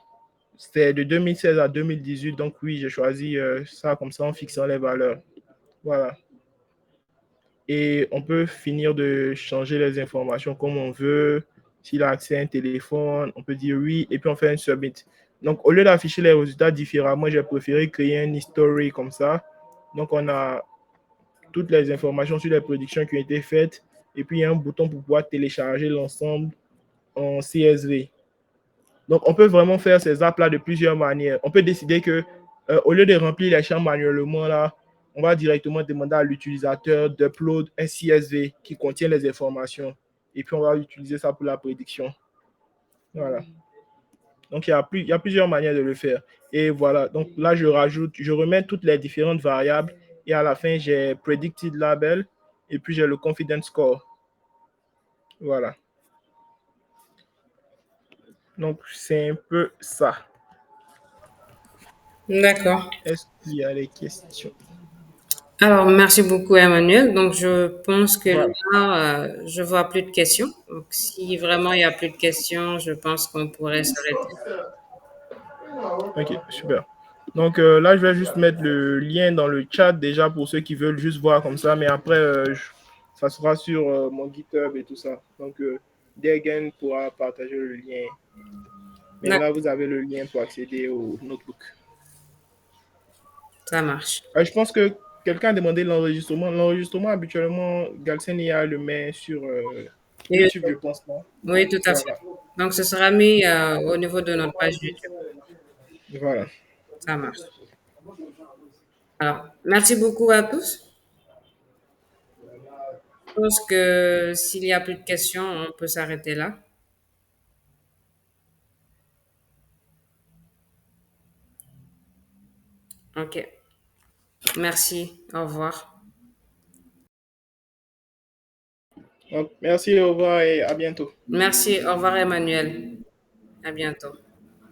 c'était de 2016 à 2018. Donc oui, j'ai choisi ça comme ça en fixant les valeurs. Voilà. Et on peut finir de changer les informations comme on veut. S'il a accès à un téléphone, on peut dire oui et puis on fait un submit. Donc au lieu d'afficher les résultats différemment, j'ai préféré créer un history comme ça. Donc on a toutes les informations sur les prédictions qui ont été faites et puis il y a un bouton pour pouvoir télécharger l'ensemble en CSV. Donc, on peut vraiment faire ces apps-là de plusieurs manières. On peut décider que, au lieu de remplir les champs manuellement, là, on va directement demander à l'utilisateur d'upload un CSV qui contient les informations. Et puis, on va utiliser ça pour la prédiction. Voilà. Donc, il y a plusieurs manières de le faire. Et voilà. Donc, là, je remets toutes les différentes variables. Et à la fin, j'ai predicted label. Et puis, j'ai le confidence score. Voilà. Donc, c'est un peu ça. D'accord. Est-ce qu'il y a des questions? Alors, merci beaucoup, Emmanuel. Donc, je pense que Voilà. là, je vois plus de questions. Donc, si vraiment il y a plus de questions, je pense qu'on pourrait s'arrêter. Ok, super. Donc là, je vais juste mettre le lien dans le chat déjà pour ceux qui veulent juste voir comme ça, mais après, ça sera sur mon GitHub et tout ça. Donc, Dergen pourra partager le lien. Mais là, D'accord, vous avez le lien pour accéder au notebook. ça marche. Je pense que quelqu'un a demandé l'enregistrement. L'enregistrement, habituellement, Galsen IA le met sur Et- YouTube, je pense, non? oui, tout à fait. Voilà. Donc, ce sera mis au niveau de notre page YouTube. Voilà. Ça marche. Alors, merci beaucoup à tous. Je pense que s'il y a plus de questions, on peut s'arrêter là. OK. Merci. Au revoir. Donc, merci, au revoir et à bientôt. Merci. Au revoir, Emmanuel. À bientôt.